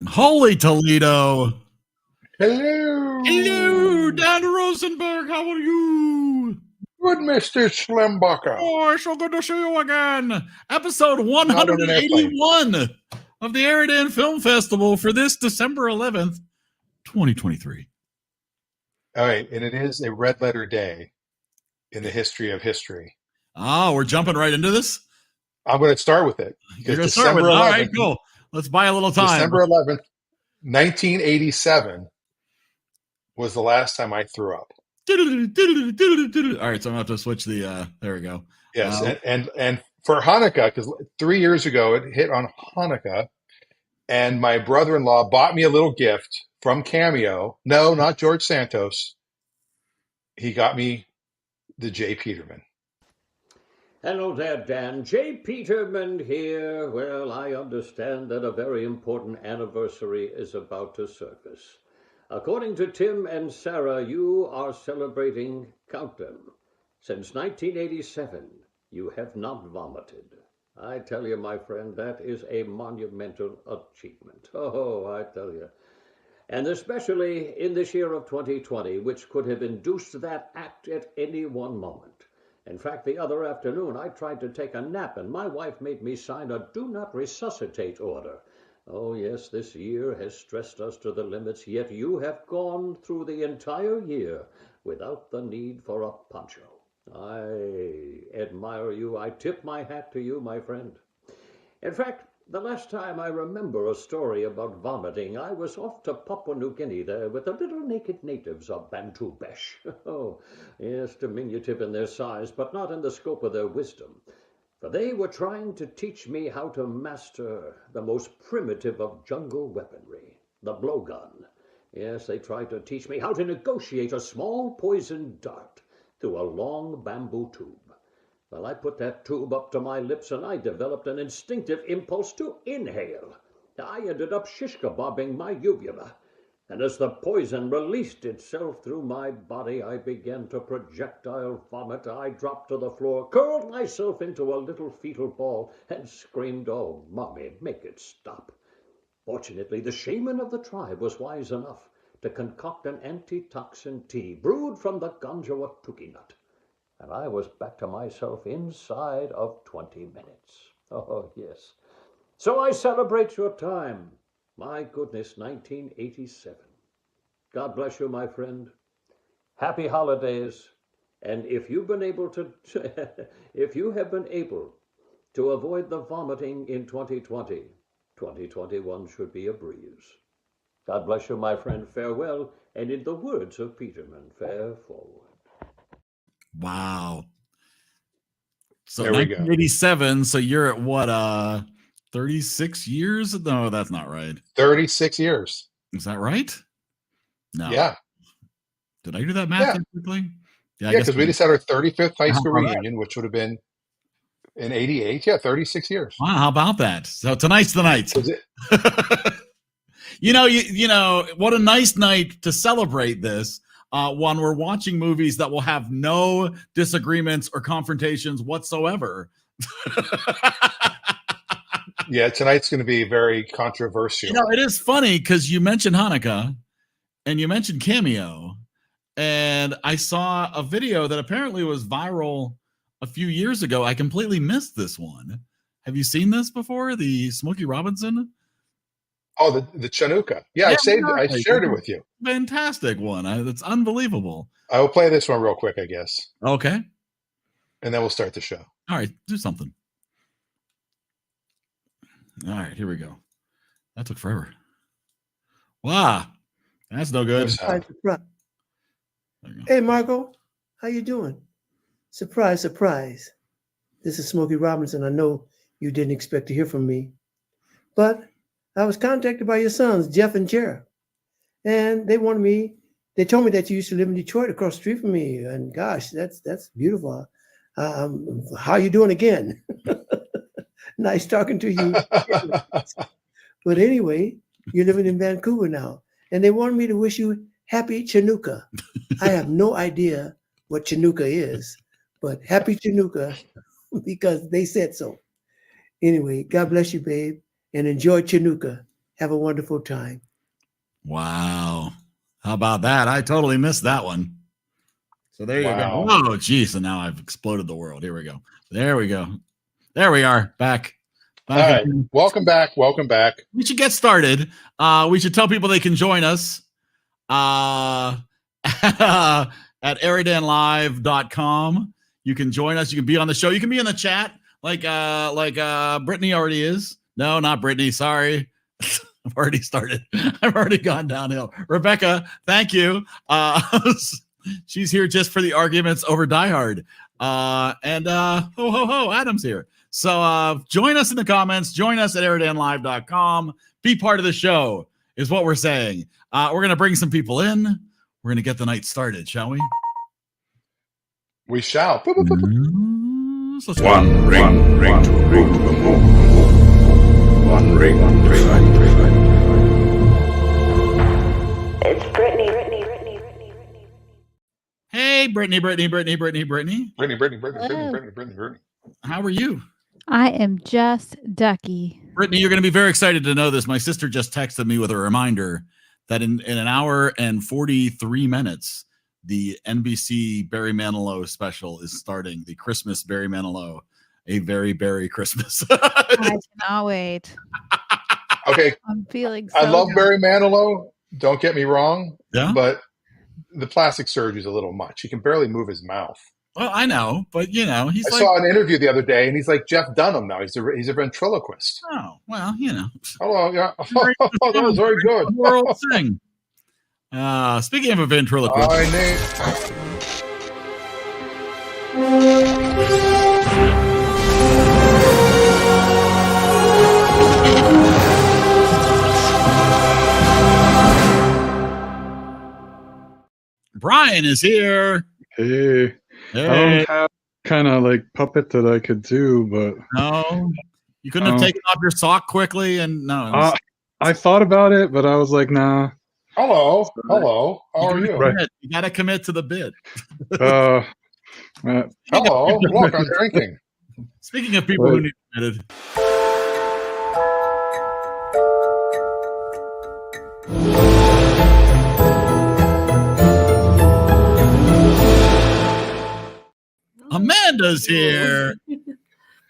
Holy Toledo. Hello. Hello, Dan Rosenberg. How are you? Good, Mr. Slimbucker. Oh, so good to see you again. Episode 181 of the EriDan Film Festival for this December 11th, 2023. All right, and it is a red letter day in the history of history. Oh, we're jumping right into this? I'm going to start with it. You're going to start with it? All right, cool. Let's buy a little time. December 11th, 1987 was the last time I threw up. All right, so I'm going to have to switch the, there we go. Yes, and for Hanukkah, because 3 years ago it hit on Hanukkah, and my brother-in-law bought me a little gift from Cameo. No, not George Santos. He got me the J. Peterman. Hello there, Dan. J. Peterman here. Well, I understand that a very important anniversary is about to surface. According to Tim and Sarah, you are celebrating, count them. Since 1987, you have not vomited. I tell you, my friend, that is a monumental achievement. Oh, I tell you. And especially in this year of 2020, which could have induced that act at any one moment. In fact, the other afternoon, I tried to take a nap, and my wife made me sign a do not resuscitate order. Oh, yes, this year has stressed us to the limits, yet you have gone through the entire year without the need for a poncho. I admire you. I tip my hat to you, my friend. In fact, the last time I remember a story about vomiting, I was off to Papua New Guinea there with the little naked natives of Bantu Besh. Oh, yes, diminutive in their size, but not in the scope of their wisdom. For they were trying to teach me how to master the most primitive of jungle weaponry, the blowgun. Yes, they tried to teach me how to negotiate a small poisoned dart through a long bamboo tube. Well, I put that tube up to my lips and I developed an instinctive impulse to inhale. I ended up shish kebabbing my uvula. And as the poison released itself through my body, I began to projectile vomit. I dropped to the floor, curled myself into a little fetal ball, and screamed, "Oh, Mommy, make it stop." Fortunately, the shaman of the tribe was wise enough to concoct an antitoxin tea brewed from the ganjawa tuki nut. And I was back to myself inside of 20 minutes. Oh, yes. So I celebrate your time. My goodness, 1987. God bless you, my friend. Happy holidays. And if you've been able to, if you have been able to avoid the vomiting in 2020, 2021 should be a breeze. God bless you, my friend. Farewell. And in the words of Peterman, fare forward. Wow. So there 1987, so you're at what, 36 years? No, that's not right. 36 years. Is that right? No. Yeah. Did I do that math quickly? Yeah, because we just had our 35th high school reunion, which would have been in 88. Yeah, 36 years. Wow, how about that? So tonight's the night. you know, what a nice night to celebrate this. When we're watching movies that will have no disagreements or confrontations whatsoever. Yeah, tonight's going to be very controversial. You know, it is funny because you mentioned Hanukkah and you mentioned Cameo, and I saw a video that apparently was viral a few years ago. I completely missed this one. Have you seen this before? The Smokey Robinson? Oh, the Chanukah. Yeah, I shared it with you. Fantastic one. It's unbelievable. I will play this one real quick, I guess. Okay. And then we'll start the show. All right, do something. All right, here we go. That took forever. Wow, that's no good. Hey, Marco, how you doing? Surprise, surprise. This is Smokey Robinson. I know you didn't expect to hear from me, but I was contacted by your sons, Jeff and Jared, and they wanted me They told me that you used to live in Detroit across the street from me. And gosh, that's beautiful. How are you doing again? Nice talking to you. But anyway, you're living in Vancouver now. And they wanted me to wish you happy Chinooka. I have no idea what Chinooka is, but happy Chinooka because they said so. Anyway, God bless you, babe, and enjoy Chinooka. Have a wonderful time. Wow. How about that? I totally missed that one. So there you Wow. go. Oh, geez. And now I've exploded the world. Here we go. There we go. There we are. Back. All right. Welcome back. Welcome back. We should get started. We should tell people they can join us at EriDanLive.com. You can join us. You can be on the show. You can be in the chat like Brittany already is. No, not Brittany. Sorry. I've already started. I've already gone downhill. Rebecca, thank you. She's here just for the arguments over Die Hard. And Adam's here. So join us in the comments. Join us at EriDanLive.com. Be part of the show is what we're saying. We're going to bring some people in. We're going to get the night started, shall we? We shall. So let's go. One ring to rule the moon. One ring to fight. It's Brittany. Hey, Brittany. Brittany. How are you? I am just ducky. Brittany, you're going to be very excited to know this. My sister just texted me with a reminder that in an hour and 43 minutes, the NBC Barry Manilow special is starting. The Christmas Barry Manilow, A Very Berry Christmas. I cannot wait. Okay. I'm feeling so I love good. Barry Manilow. Don't get me wrong. Yeah. But the plastic surgery is a little much. He can barely move his mouth. Well, I know, but he's I like, saw an interview the other day, and he's like Jeff Dunham now. He's a ventriloquist. oh, well, Hello, yeah. That was very good. World thing. Speaking of a ventriloquist, Hi, Nate. Brian is here. Hey, I Hey, don't have kind of like puppet that I could do, but no, you couldn't have taken off your sock quickly, and no. I thought about it, but I was like, nah. Hello. How are you? You got to commit to the bit. Hello. Look, I'm drinking. Speaking of people who need committed. Amanda's here.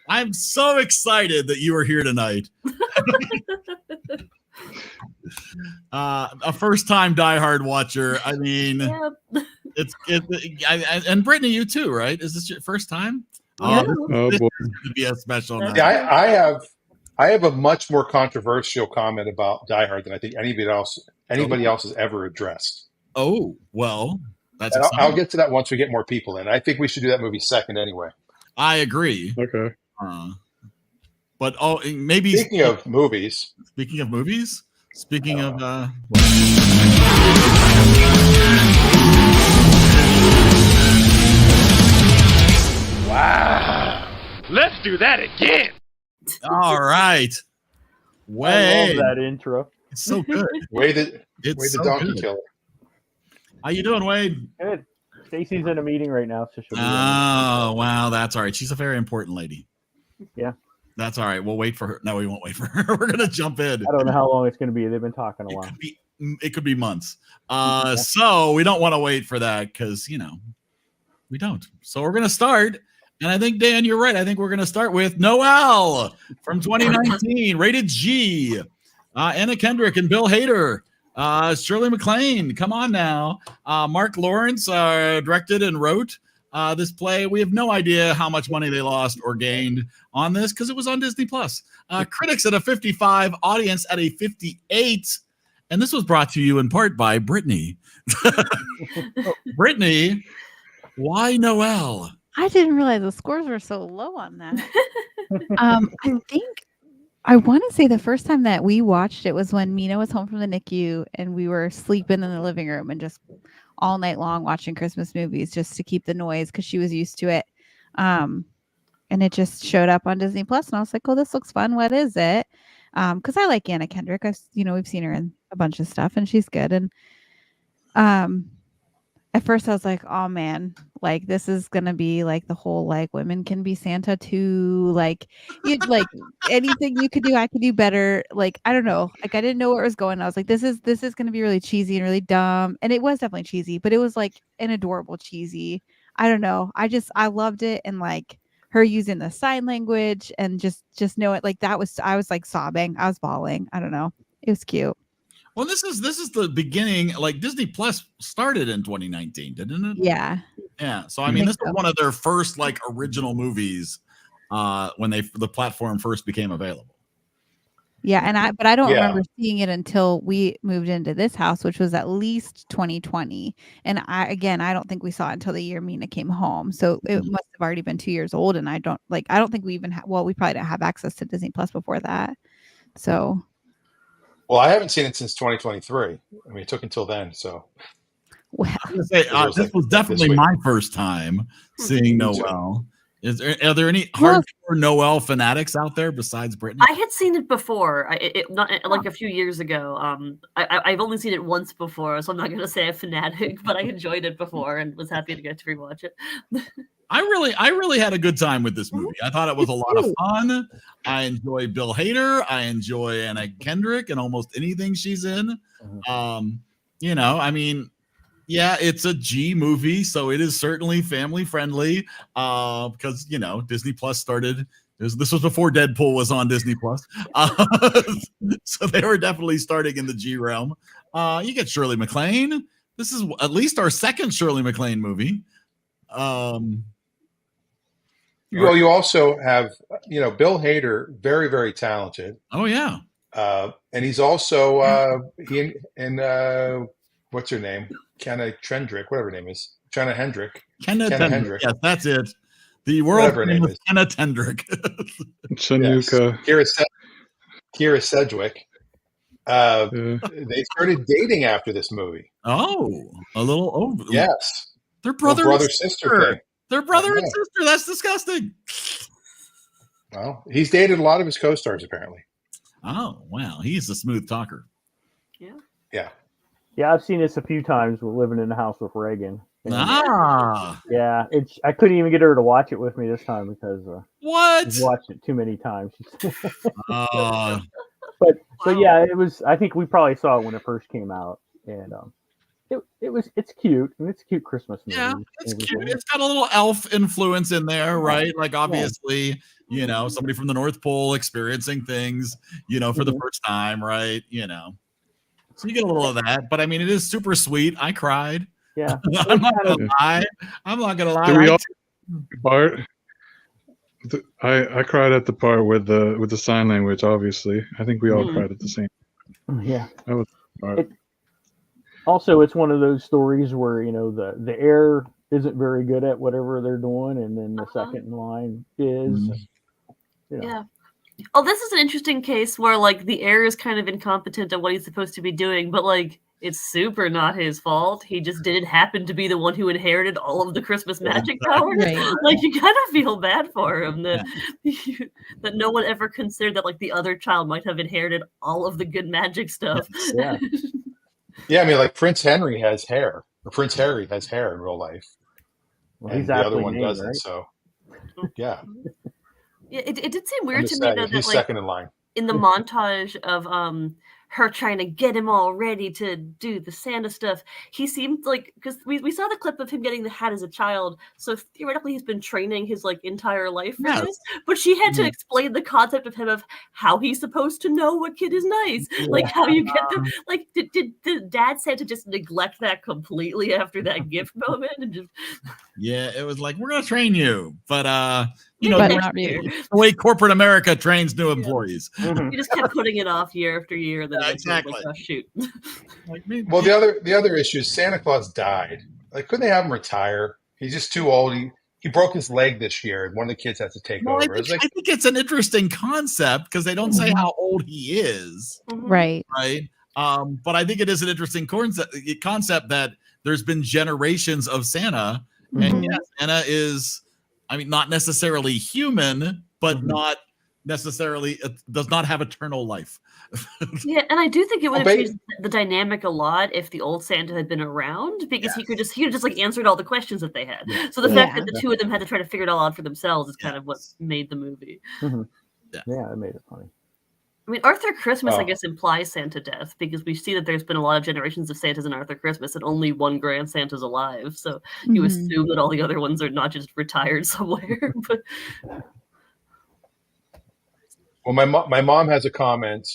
I'm so excited that you are here tonight. A first-time Die Hard watcher. I mean, and Brittany, you too, right? Is this your first time? Yeah. Oh This boy. is going to be a special night. Yeah, I have a much more controversial comment about Die Hard than I think anybody else has ever addressed. Oh, well, that's And exciting. I'll get to that once we get more people in. I think we should do that movie second anyway. I agree. Okay. But maybe Speaking of movies, speaking of Wow. Let's do that again. all right. I Way. love that intro. It's so good. Wade the It's so Donkey good. Killer. How you doing, Wade? Good. Stacy's in a meeting right now, so she'll be Oh, wow, that's all right. She's a very important lady. Yeah. That's all right. We'll wait for her. No, we won't wait for her. We're gonna jump in. I don't know how long it's going to be. They've been talking a while. It could be months. So we don't want to wait for that because we don't. So we're gonna start. And I think, Dan, you're right. I think we're gonna start with Noelle from 2019, rated G. Anna Kendrick and Bill Hader. Shirley MacLaine, come on now. Mark Lawrence directed and wrote this play. We have no idea how much money they lost or gained on this because it was on Disney Plus. Critics at a 55, audience at a 58. And this was brought to you in part by Brittany. Brittany, why Noelle? I didn't realize the scores were so low on that. I think I want to say the first time that we watched it was when Mina was home from the NICU and we were sleeping in the living room and just all night long watching Christmas movies just to keep the noise because she was used to it. And it just showed up on Disney Plus, and I was like, "Oh, this looks fun. What is it?" Because I like Anna Kendrick. We've seen her in a bunch of stuff, and she's good. And at first I was like, "Oh man, like this is gonna be like the whole like women can be Santa too. Like you like anything you could do, I could do better. Like I don't know. Like I didn't know where it was going. I was like, this is gonna be really cheesy and really dumb. And it was definitely cheesy, but it was like an adorable cheesy. I don't know. I loved it, and like her using the sign language and just know it like that was I was like sobbing. I was bawling. I don't know. It was cute. Well, this is the beginning. Like Disney Plus started in 2019, didn't it? Yeah. Yeah. So I mean, think this was so. one of their first like original movies when the platform first became available. Yeah, but I don't Yeah. remember seeing it until we moved into this house, which was at least 2020. And I don't think we saw it until the year Mina came home. So it must have already been 2 years old. And I don't think we even we probably didn't have access to Disney Plus before that. So Well, I haven't seen it since 2023. I mean, it took until then. So well, I was gonna say, was this like was this definitely week. my first time seeing Me too. Noelle. Are there any Well- hardcore Noelle fanatics out there besides Brittany? I had seen it before. Not like a few years ago. I've only seen it once before, so I'm not going to say I'm fanatic, but I enjoyed it before and was happy to get to rewatch it. I really had a good time with this movie. I thought it was a lot of fun. I enjoy Bill Hader. I enjoy Anna Kendrick and almost anything she's in. I mean, yeah, it's a G movie, so it is certainly family friendly. Because Disney Plus started. This was before Deadpool was on Disney Plus, so they were definitely starting in the G realm. You get Shirley MacLaine. This is at least our second Shirley MacLaine movie. Well, you also have, Bill Hader, very, very talented. Oh yeah. And he's also what's her name? Kenna Kendrick, whatever her name is. Kenna Hendrick. Kenna Hendrick. Yes, that's it. The world famous Kenna Hendrick. Chinooka. Kira Sedgwick. They started dating after this movie. Oh, a little over. Yes. They're brother sister thing. They're brother and sister. That's disgusting. Well, he's dated a lot of his co-stars apparently. Oh, wow. He's a smooth talker. Yeah. Yeah, I've seen this a few times. We're living in the house with Reagan. And, Yeah, I couldn't even get her to watch it with me this time because what? she's watched it too many times. But yeah, it was. I think we probably saw it when it first came out, and it's cute, and it's a cute Christmas movie. Yeah, it's cute. It's got a little elf influence in there, right? Like obviously, somebody from the North Pole experiencing things, for the first time, right? So you get a little of that, but I mean, it is super sweet. I cried. Yeah, I'm not gonna lie. Did we all part? I cried at the part with the sign language. Obviously, I think we all cried at the same time. Yeah, that was the part. Also, it's one of those stories where the heir isn't very good at whatever they're doing, and then the second in line is. Yeah. Oh, this is an interesting case where like the heir is kind of incompetent at what he's supposed to be doing, but like it's super not his fault. He just didn't happen to be the one who inherited all of the Christmas magic powers. Right. Like you kind of feel bad for him that that no one ever considered that like the other child might have inherited all of the good magic stuff. Yeah. Yeah, I mean, like Prince Henry has hair, or Prince Harry has hair in real life, and the other one doesn't. Right? So, yeah. Yeah, it did seem weird to me that he's like, second in line. In the montage of her trying to get him all ready to do the Santa stuff, he seemed like, because we saw the clip of him getting the hat as a child, so theoretically he's been training his like entire life for this, but she had to explain the concept of him of how he's supposed to know what kid is nice, like how you get them, like did Dad Santa just neglect that completely after that gift moment and just it was like, we're gonna train you, but but not really. the way corporate America trains new employees. He just kept putting it off year after year. Then exactly. Like, oh, shoot. Well, the other issue is Santa Claus died. Like, couldn't they have him retire? He's just too old. he broke his leg this year, and one of the kids has to take Well, over. I think it's an interesting concept because they don't say how old he is, Right. right? But I think it is an interesting concept that there's been generations of Santa, and yeah, Santa is, I mean, not necessarily human, but not necessarily does not have eternal life. Yeah, and I do think it would have changed the dynamic a lot if the old Santa had been around, because he could just like answered all the questions that they had. So the fact that the two of them had to try to figure it all out for themselves is kind of what made the movie. Yeah, it made it funny. I mean, Arthur Christmas, I guess, implies Santa death, because we see that there's been a lot of generations of Santas in Arthur Christmas, and only one grand Santa's alive. So you assume that all the other ones are not just retired somewhere. But well, my mom has a comment.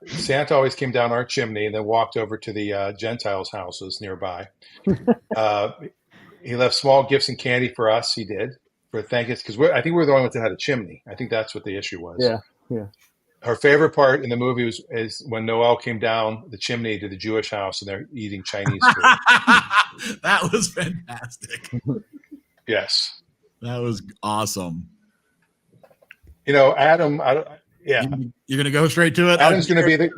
Santa always came down our chimney and then walked over to the Gentiles' houses nearby. He left small gifts and candy for us. He did for thank us, because I think we were the only ones that had a chimney. I think that's what the issue was. Yeah. Her favorite part in the movie is when Noelle came down the chimney to the Jewish house and they're eating Chinese food. That was fantastic. Yes, that was awesome. You know, Adam. You're going to go straight to it. Adam's going to be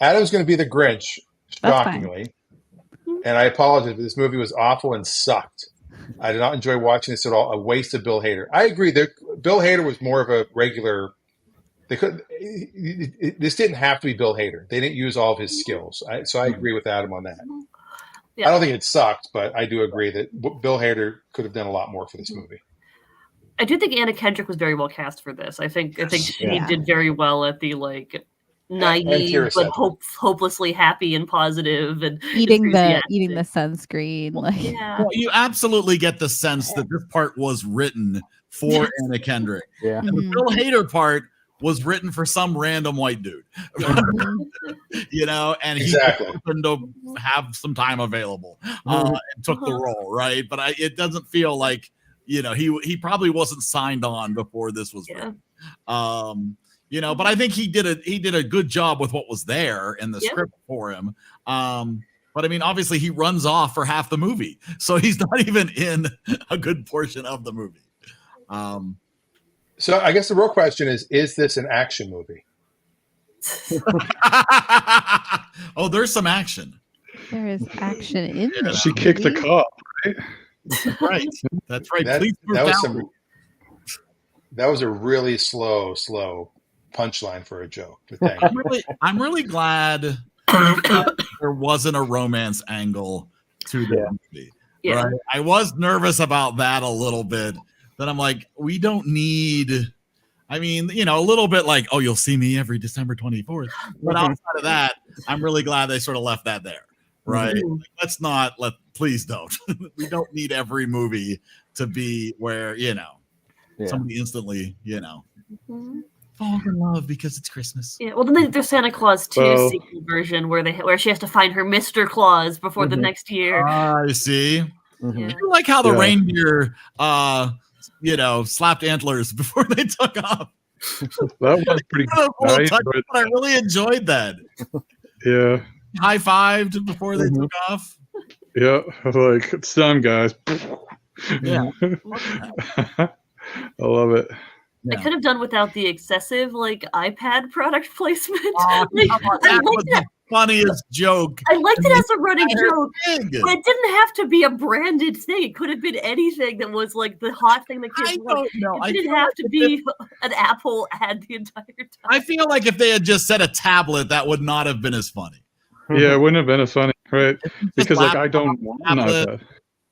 Adam's going to be the Grinch. Shockingly, and I apologize, but this movie was awful and sucked. I did not enjoy watching this at all. A waste of Bill Hader. I agree that Bill Hader was more of a regular. This didn't have to be Bill Hader. They didn't use all of his skills. So I agree with Adam on that. I don't think it sucked, but I do agree that Bill Hader could have done a lot more for this movie. I do think Anna Kendrick was very well cast for this. I think she did very well at the naive but hopelessly happy and positive and eating the sunscreen. Well, you absolutely get the sense that this part was written for Anna Kendrick. Yeah. And the Bill Hader part was written for some random white dude. You know, and he happened to have some time available and took the role, right? But it doesn't feel like, you know, he probably wasn't signed on before this was written. You know, but I think he did a good job with what was there in the script for him. But I mean, obviously he runs off for half the movie, so he's not even in a good portion of the movie. So I guess the real question is this an action movie? Oh, there's some action. There is action in it. She kicked the cop, right? Right. That's right. That was a really slow punchline for a joke. But I'm really glad there wasn't a romance angle to the movie. Yeah. Right? I was nervous about that a little bit. Then I'm like, we don't need. I mean, you know, a little bit like, oh, you'll see me every December 24th. But outside of that, I'm really glad they sort of left that there. Right. Like, please don't. We don't need every movie to be where, you know, somebody instantly, you know, fall in love because it's Christmas. Yeah. Well, then there's Santa Claus 2 sequel version where she has to find her Mr. Claus before the next year. I see. I like how the reindeer, you know, slapped antlers before they took off. That was pretty good. I really enjoyed that. Yeah. High-fived before they took off. Yeah, like, it's done, guys. Yeah. I love it. I could have done without the excessive iPad product placement. That was the funniest joke. I liked it as a running joke, but it didn't have to be a branded thing. It could have been anything that was like the hot thing that kids like. It didn't have to be an Apple ad the entire time. I feel like if they had just said a tablet, that would not have been as funny. Yeah, it wouldn't have been as funny, right? Because I don't tablet,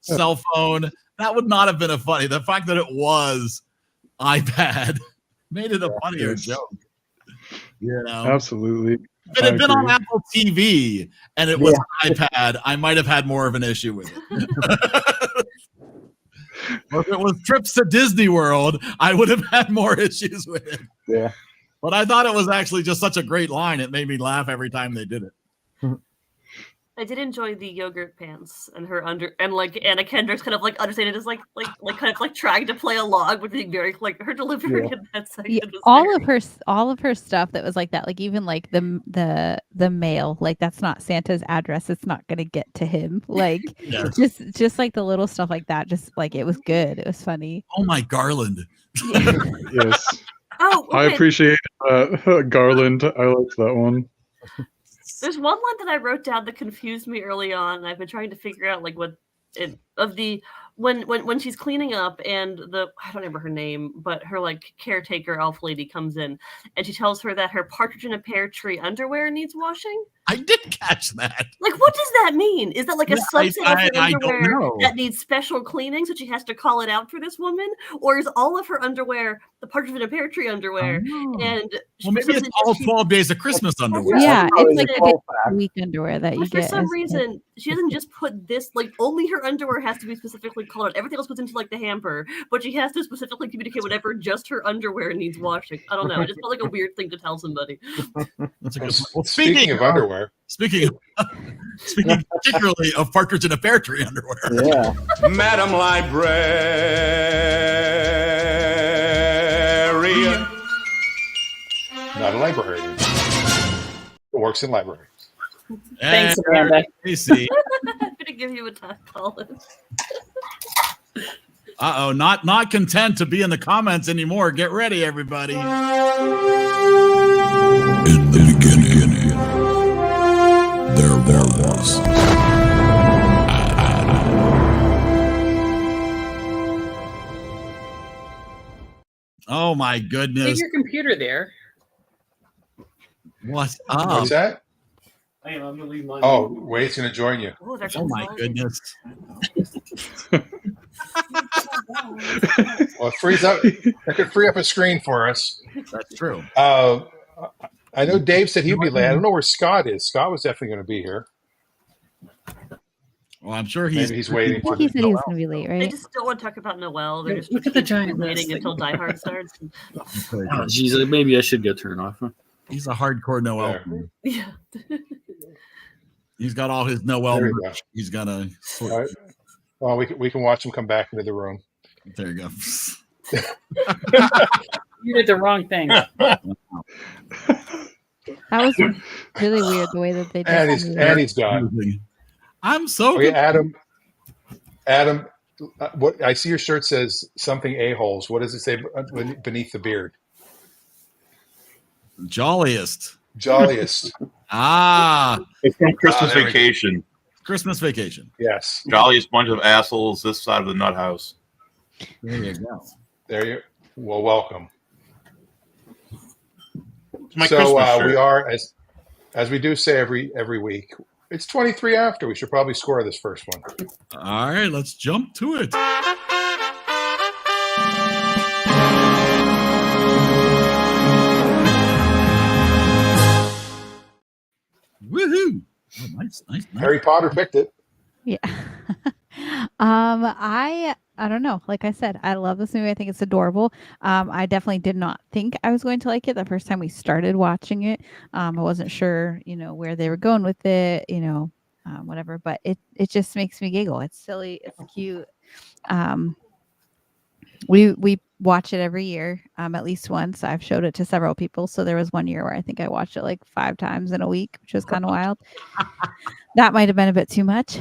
cell phone. That would not have been a funny. The fact that it was iPad made it a funnier joke. You know, absolutely. If it had been on Apple TV and it was iPad, I might have had more of an issue with it. Or if it was trips to Disney World, I would have had more issues with it. Yeah. But I thought it was actually just such a great line. It made me laugh every time they did it. I did enjoy the yogurt pants and her and like Anna Kendrick's kind of like understanding is like kind of like trying to play along with being very like her delivery in that section Yeah, was all of her stuff that was like that, like even like the mail, like that's not Santa's address. It's not gonna get to him. Like just like the little stuff like that. Just like it was good. It was funny. Oh my Garland. Yes. Oh, okay. I appreciate Garland. I liked that one. There's one line that I wrote down that confused me early on, and I've been trying to figure out like what it of the when she's cleaning up and I don't remember her name, but her like caretaker elf lady comes in and she tells her that her partridge in a pear tree underwear needs washing. I did catch that. Like, what does that mean? Is that like a subset of her I don't underwear know. that needs special cleaning, so she has to call it out for this woman? Or is all of her underwear the partridge in a pear tree underwear? And well, maybe it's all 12 days of Christmas underwear. Yeah, it's like a week underwear that you but for get. some reason, she doesn't just put this, like, only her underwear has to be specifically called out. Everything else goes into, like, the hamper, but she has to specifically communicate whatever just her underwear needs washing. I don't know. It just felt like a weird thing to tell somebody. That's a good point. Well, Speaking of underwear. Speaking particularly of partridge in a pear tree underwear. Yeah. Madam Librarian. Not a librarian. It works in libraries. Thanks, Amanda. Casey. I'm gonna give you a time, Colin. Uh-oh, not content to be in the comments anymore. Get ready, everybody. In the beginning, there was. Oh my goodness. Leave your computer there. What's What's that? I'm gonna leave mine. Oh, Wade's going to join you. Oh my goodness. Well, it frees up. That could free up a screen for us. That's true. I know Dave said he'd be late. I don't know where Scott is. Scott was definitely going to be here. Well, I'm sure Maybe he's waiting. I think he said he was going to be late, They right? just don't want to talk about Noelle. They're just Look at the giant waiting thing. until Die Hard starts. Oh, geez, maybe I should go turn off. Huh? He's a hardcore Noelle. Yeah. He's got all his Noelle There you merch. He's got a. All right. Well, we can watch him come back into the room. There you go. You did the wrong thing. That was really weird the way that they did And he's gone. I'm so Okay, Adam, what I see your shirt says something a-holes. What does it say beneath the beard? Jolliest. It's from Christmas there we go. Vacation. Christmas Vacation. Yes. Jolliest bunch of assholes this side of the nut house. There you go. Well, welcome. It's my So Christmas shirt. we are, as we do say every week, it's 23 after. We should probably score this first one. All right, let's jump to it. Woohoo! Oh, nice. Harry Potter picked it. Yeah. I don't know. Like I said, I love this movie. I think it's adorable. I definitely did not think I was going to like it the first time we started watching it. I wasn't sure, where they were going with it, whatever, but it just makes me giggle. It's silly. It's cute. We watch it every year, at least once. I've showed it to several people. So there was one year where I think I watched it like 5 times in a week, which was kind of wild. That might have been a bit too much.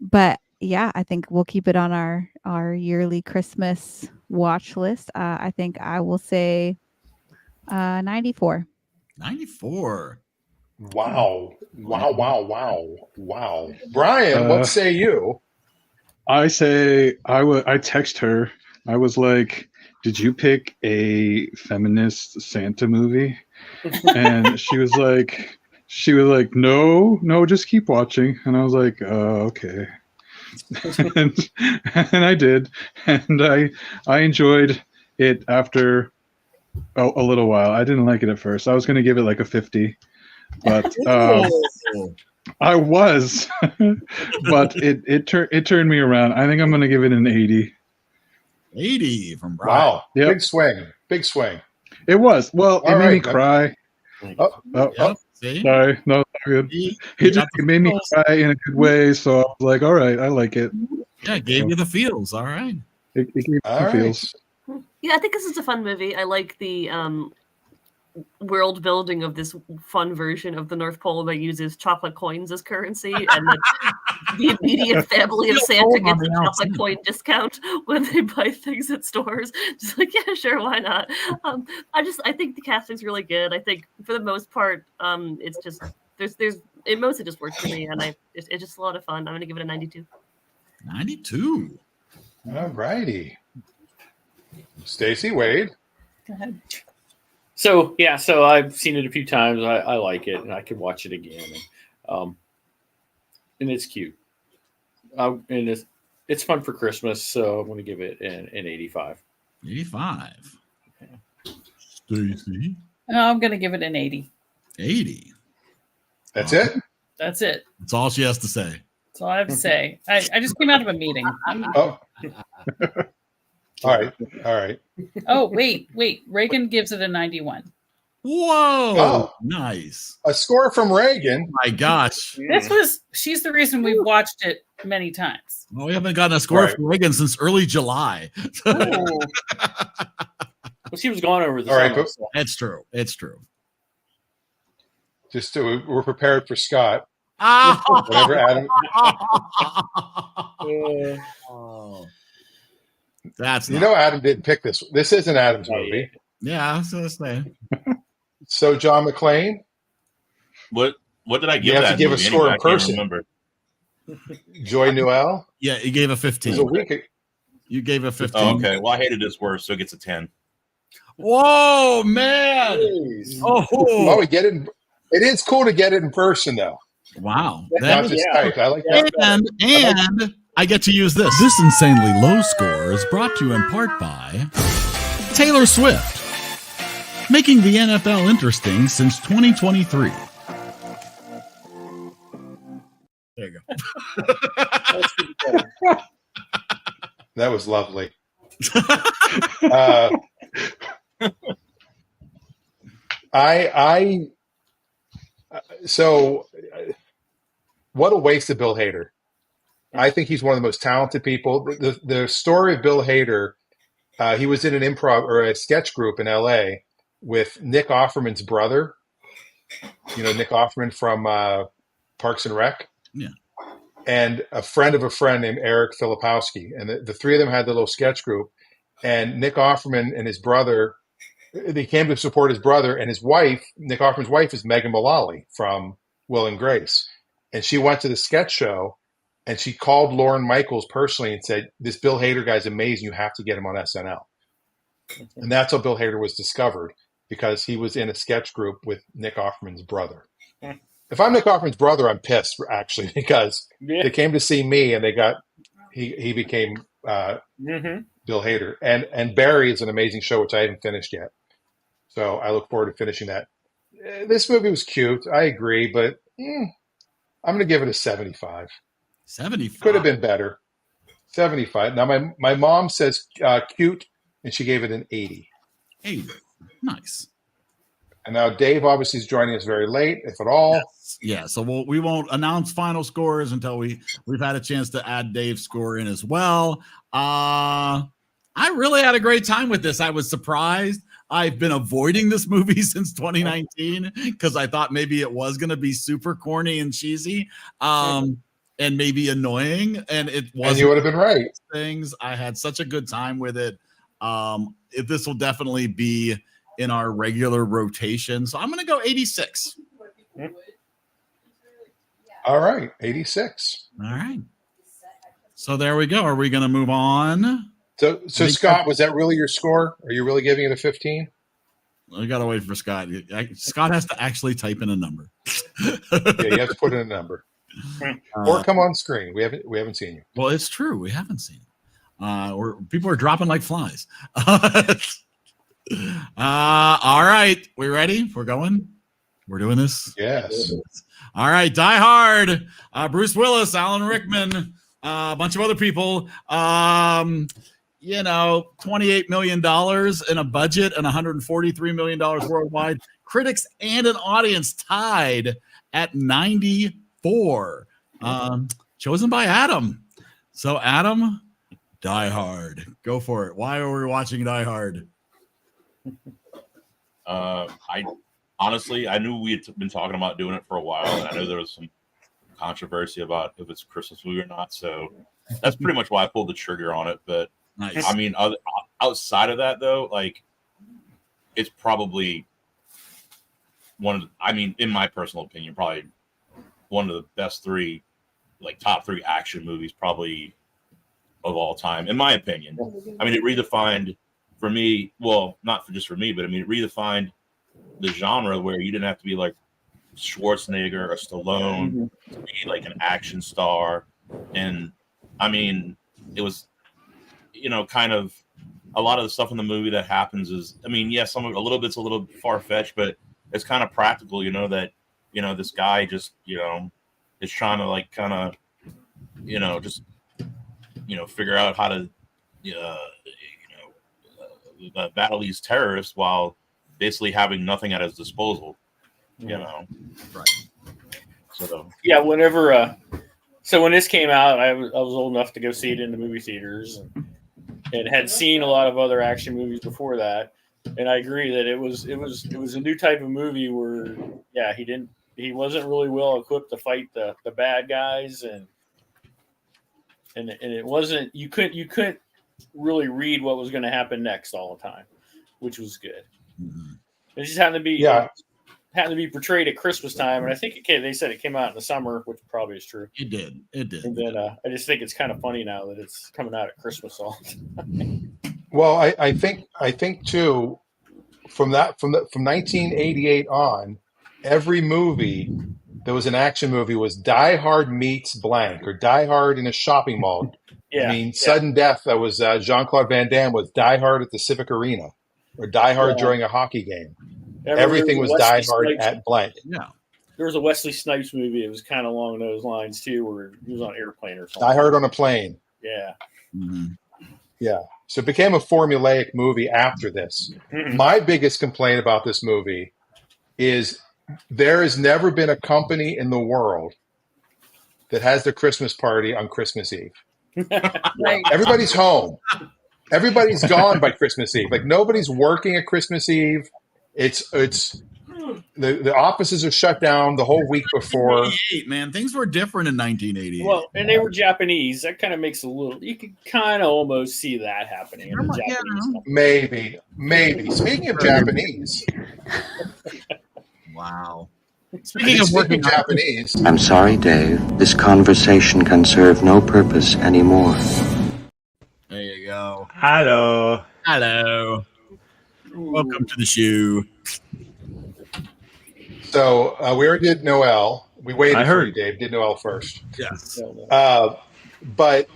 But yeah, I think we'll keep it on our yearly Christmas watch list. I think I will say 94. 94. Wow. Brian, what say you? I text her. I was like, did you pick a feminist Santa movie? And she was like, no, just keep watching. And I was like, okay. and I did. And I enjoyed it after a little while. I didn't like it at first. I was going to give it like a 50. But I was, but it turned me around. I think I'm going to give it an 80. 80 from Brian. Wow. Yep. Big swing. It was. Well, it made me cry. See? Sorry, no, good. It made me cry in a good way, so I was like, all right, I like it. Yeah, it gave you the feels. All right. It gave me All the right. feels. Yeah, I think this is a fun movie. I like the world building of this fun version of the North Pole that uses chocolate coins as currency, and the immediate family of Santa gets a chocolate coin discount when they buy things at stores. Just like, yeah, sure, why not? I think the casting's really good. I think for the most part, it's just it mostly just works for me, and it's just a lot of fun. I'm gonna give it a 92. 92. All righty. Stacy, Wade. Go ahead. So I've seen it a few times. I like it, and I could watch it again. And it's cute. And it's fun for Christmas, so I'm going to give it an 85. 85. Stacy. I'm going to give it an 80. 80. That's it? That's it. That's all she has to say. That's all I have to say. I just came out of a meeting. Oh. All right. Oh, wait. Reagan gives it a 91. Whoa. Oh. Nice. A score from Reagan. My gosh. She's the reason we've watched it many times. Well, we haven't gotten a score from Reagan since early July. Well, she was gone over the All right, summer. It's true. It's true. Just we're prepared for Scott. Ah. Whatever Adam. That's Adam didn't pick this. This isn't Adam's movie. Yeah, I was gonna say. So John McClane. What did I give? You have that to give movie a score anyway? in person. I can't remember. Joy Noelle. Yeah, you gave a 15. It was a week. You gave a 15. Oh, okay. Well, I hated this worse, so it gets a 10. Whoa, man! Oh, we get it. It is cool to get it in person, though. Wow, Not just typed. I like that. And I get to use this. This insanely low score is brought to you in part by Taylor Swift, making the NFL interesting since 2023. There you go. That was lovely. What a waste of Bill Hader. I think he's one of the most talented people. The story of Bill Hader, he was in an improv or a sketch group in LA with Nick Offerman's brother. Nick Offerman from Parks and Rec. Yeah. And a friend of a friend named Eric Filipowski. And the three of them had the little sketch group. And Nick Offerman and his brother, they came to support his brother, and his wife, Nick Offerman's wife, is Megan Mullally from Will and Grace. And she went to the sketch show, and she called Lorne Michaels personally and said, "This Bill Hader guy's amazing. You have to get him on SNL." And that's how Bill Hader was discovered, because he was in a sketch group with Nick Offerman's brother. If I'm Nick Offerman's brother, I'm pissed, actually, because they came to see me, and he became Bill Hader. And Barry is an amazing show, which I haven't finished yet. So I look forward to finishing that. This movie was cute. I agree, but I'm going to give it a 75. 75. Could have been better. 75. Now, my mom says cute, and she gave it an 80. 80. Nice. And now Dave obviously is joining us very late, if at all. Yes. Yeah, so we won't announce final scores until we've had a chance to add Dave's score in as well. I really had a great time with this. I was surprised. I've been avoiding this movie since 2019 because I thought maybe it was going to be super corny and cheesy and maybe annoying. And it wasn't. And you would have been right. Things. I had such a good time with it. This will definitely be in our regular rotation. So I'm going to go 86. All right. 86. All right. So there we go. Are we going to move on? So Scott, was that really your score? Are you really giving it a 15? We got to wait for Scott. Scott has to actually type in a number. Yeah, you have to put in a number. Or come on screen. We haven't seen you. Well, it's true. We haven't seen it. People are dropping like flies. All right. We ready? We're going? We're doing this? Yes. All right. Die Hard. Bruce Willis, Alan Rickman, a bunch of other people. $28 million in a budget and $143 million worldwide. critics and an audience tied at 94. Chosen by Adam. So Adam, Die Hard. Go for it. Why are we watching Die Hard? I honestly, I knew we had been talking about doing it for a while, and I know there was some controversy about if it's a Christmas movie or not. So that's pretty much why I pulled the trigger on it. But nice. I mean, outside of that, though, like it's probably in my personal opinion, probably one of the best three, like top three action movies, probably of all time, in my opinion. I mean, it redefined for me. Well, not just for me, but I mean, it redefined the genre where you didn't have to be like Schwarzenegger or Stallone to be like an action star. And I mean, it was, kind of a lot of the stuff in the movie that happens is, I mean, yes, a little bit's a little far-fetched, but it's kind of practical, that, this guy just, is trying to like kind of, just, figure out how to, battle these terrorists while basically having nothing at his disposal, Right. So yeah, whenever so when this came out, I was old enough to go see it in the movie theaters, and had seen a lot of other action movies before that, and I agree that it was a new type of movie where he wasn't really well equipped to fight the bad guys, and it wasn't, you couldn't really read what was going to happen next all the time, which was good. It just happened to be portrayed at Christmas time, and I think they said it came out in the summer, which probably is true. It did. And then I just think it's kind of funny now that it's coming out at Christmas all the time. Well, I think too, from 1988 on, every movie that was an action movie was Die Hard meets blank, or Die Hard in a shopping mall. Sudden Death, that was Jean-Claude Van Damme, was Die Hard at the Civic Arena, or Die Hard during a hockey game. Everything was Die Hard at blank. Yeah. There was a Wesley Snipes movie. It was kind of along those lines too, where he was on an airplane or something. Die Hard on a plane. Yeah. Yeah. So it became a formulaic movie after this. My biggest complaint about this movie is there has never been a company in the world that has their Christmas party on Christmas Eve. Right. Everybody's home. Everybody's gone by Christmas Eve. Like nobody's working at Christmas Eve. It's the offices are shut down the whole week before. 1988, man, things were different in 1988. Well, and they were Japanese. That kind of makes a little. You could kind of almost see that happening. In the Japanese Maybe. Speaking of Japanese. Wow. Speaking of working Japanese. I'm sorry, Dave. This conversation can serve no purpose anymore. There you go. Hello. Welcome to the show. So we already did Noelle. We waited for you, heard. Dave. Did Noelle first. Yes. But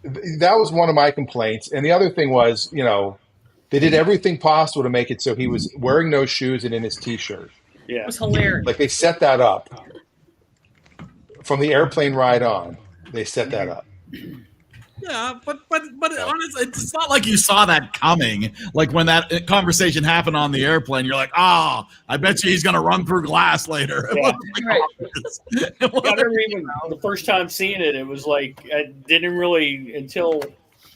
that was one of my complaints. And the other thing was, they did everything possible to make it so he was wearing no shoes and in his T-shirt. Yeah. It was hilarious. Like they set that up from the airplane ride on. They set that up. Yeah, but honestly, it's not like you saw that coming. Like when that conversation happened on the airplane, you're like, I bet you he's going to run through glass later. Yeah. Right. I remember even the first time seeing it, it was like I didn't really until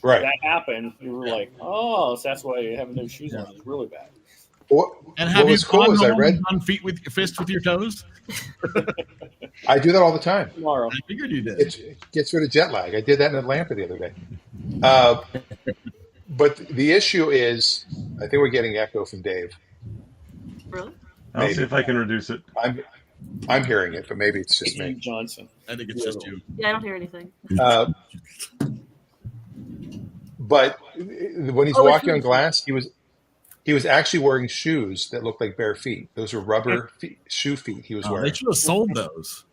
that happened. You were like, so that's why having no shoes on is really bad. And have you done fist with your toes? I do that all the time. Tomorrow. I figured you did. It gets rid of jet lag. I did that in Atlanta the other day. But the issue is, I think we're getting echo from Dave. Really? I'll see if I can reduce it. I'm hearing it, but maybe it's just me. Johnson. I think it's just you. Yeah, I don't hear anything. But when he's walking on glass, he was actually wearing shoes that looked like bare feet. Those were rubber shoe feet he was wearing. They should have sold those.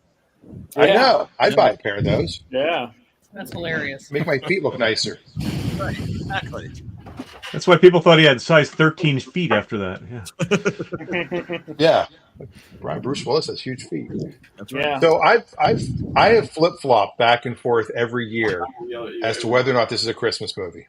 I know. I'd buy a pair of those. Yeah. That's hilarious. Make my feet look nicer. Right, exactly. That's why people thought he had size 13 feet after that. Yeah. Bruce Willis has huge feet. That's right. Yeah. So I have flip-flopped back and forth every year as to whether or not this is a Christmas movie.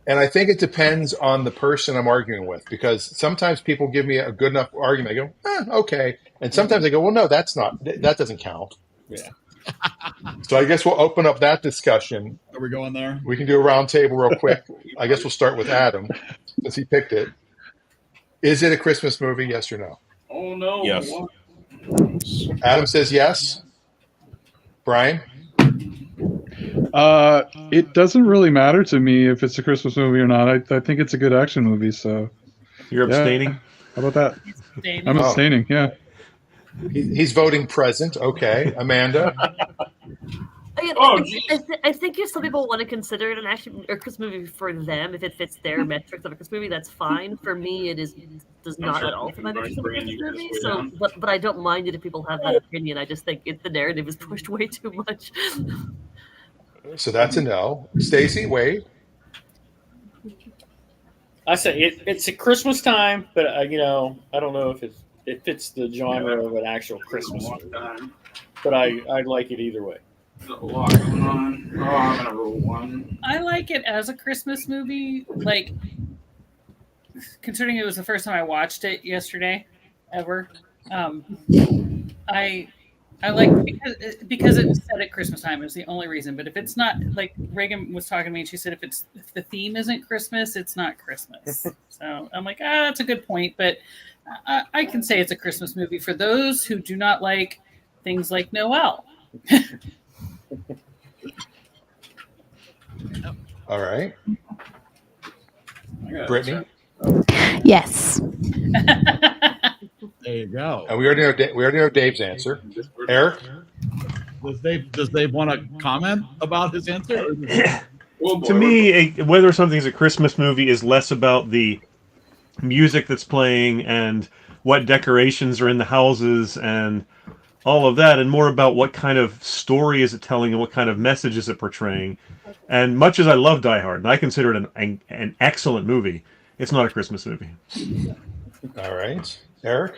And I think it depends on the person I'm arguing with, because sometimes people give me a good enough argument. I go, okay. And sometimes I go, well, no, that doesn't count. Yeah. So I guess we'll open up that discussion. Are we going there? We can do a round table real quick. I guess we'll start with Adam, since he picked it. Is it a Christmas movie, yes or no? Oh, no. Yes. Adam says yes. Brian? It doesn't really matter to me if it's a Christmas movie or not. I think it's a good action movie. So You're abstaining? How about that? Abstaining. I'm abstaining. Yeah. He's voting present. Okay. Amanda? I think if some people want to consider it an action or Christmas movie for them, if it fits their metrics of a Christmas movie, that's fine. For me, it does not at all fit my metrics of a Christmas movie. So, but I don't mind it if people have that opinion. I just think the narrative is pushed way too much. So that's a no. Stacy, Wade? I say it's a Christmas time, but I don't know if it fits the genre of an actual Christmas movie. But I like it either way. There's a lot going on. Oh, I'm gonna roll one. I like it as a Christmas movie. Like, considering it was the first time I watched it yesterday, ever. I like because it was set at Christmas time is the only reason. But if it's not, like Reagan was talking to me, and she said if the theme isn't Christmas, it's not Christmas. So I'm like, that's a good point. But I can say it's a Christmas movie for those who do not like things like Noelle. All right. Brittany? Yes. There you go. And we already know Dave's answer. Eric? Does Dave want to comment about his answer? To me, whether something's a Christmas movie is less about the music that's playing and what decorations are in the houses and all of that, and more about what kind of story is it telling and what kind of message is it portraying. And much as I love Die Hard, and I consider it an excellent movie, it's not a Christmas movie. All right. Eric?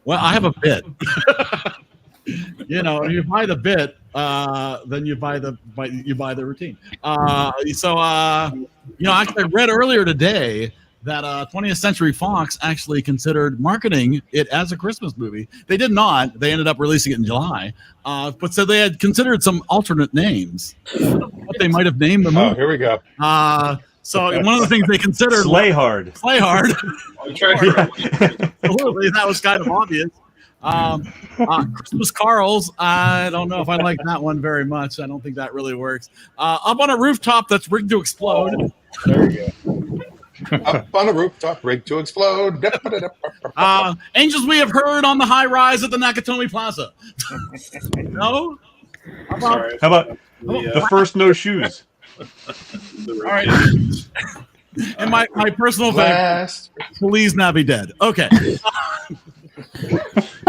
Well, I have a bit. You buy the bit, then you buy the routine. Actually, I read earlier today that 20th Century Fox actually considered marketing it as a Christmas movie. They did not. They ended up releasing it in July. But so they had considered some alternate names. What they might have named the movie. Oh, here we go. So one of the things they considered Slay Hard. Slay Hard. Absolutely, that was kind of obvious. Christmas Carols. I don't know if I like that one very much. I don't think that really works. Up on a rooftop that's rigged to explode. There you go. Up on a rooftop, rigged to explode. Angels we have heard on the high rise at the Nakatomi Plaza. No? How about the first No Shoes? All right. And my personal favorite, Please Not Be Dead. Okay.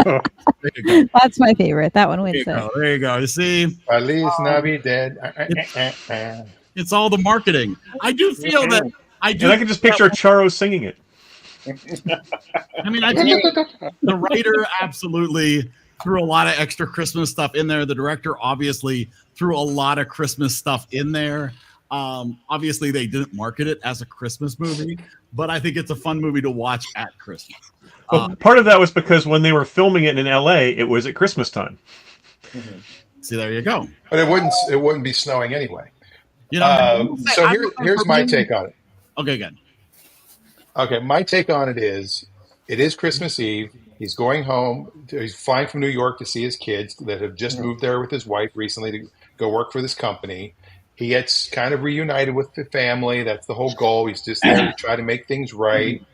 That's my favorite. That one wins. There you go. You see? Please Not Be Dead. It's all the marketing. I do feel that I can just picture Charo singing it. I mean, I think the writer absolutely threw a lot of extra Christmas stuff in there. The director obviously threw a lot of Christmas stuff in there. Obviously, they didn't market it as a Christmas movie, but I think it's a fun movie to watch at Christmas. Well, part of that was because when they were filming it in LA, it was at Christmas time. See, there you go. But it wouldn't be snowing anyway. So here's my take on it. Okay, good. Okay, my take on it is Christmas Eve. He's going home. He's flying from New York to see his kids that have just moved there with his wife recently to go work for this company. He gets kind of reunited with the family. That's the whole goal. He's just there to try to make things right.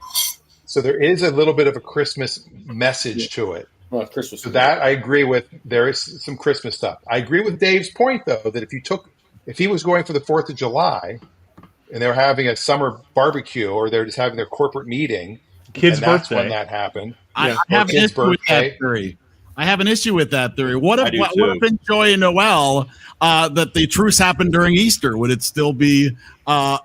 So there is a little bit of a Christmas message to it. Well, Christmas. So that I agree with. There is some Christmas stuff. I agree with Dave's point, though, that if he was going for the 4th of July and they were having a summer barbecue or they're just having their corporate meeting, kid's that's birthday, when that happened. I have an issue with that theory. What if in Joy and Noelle that the truce happened during Easter? Would it still be an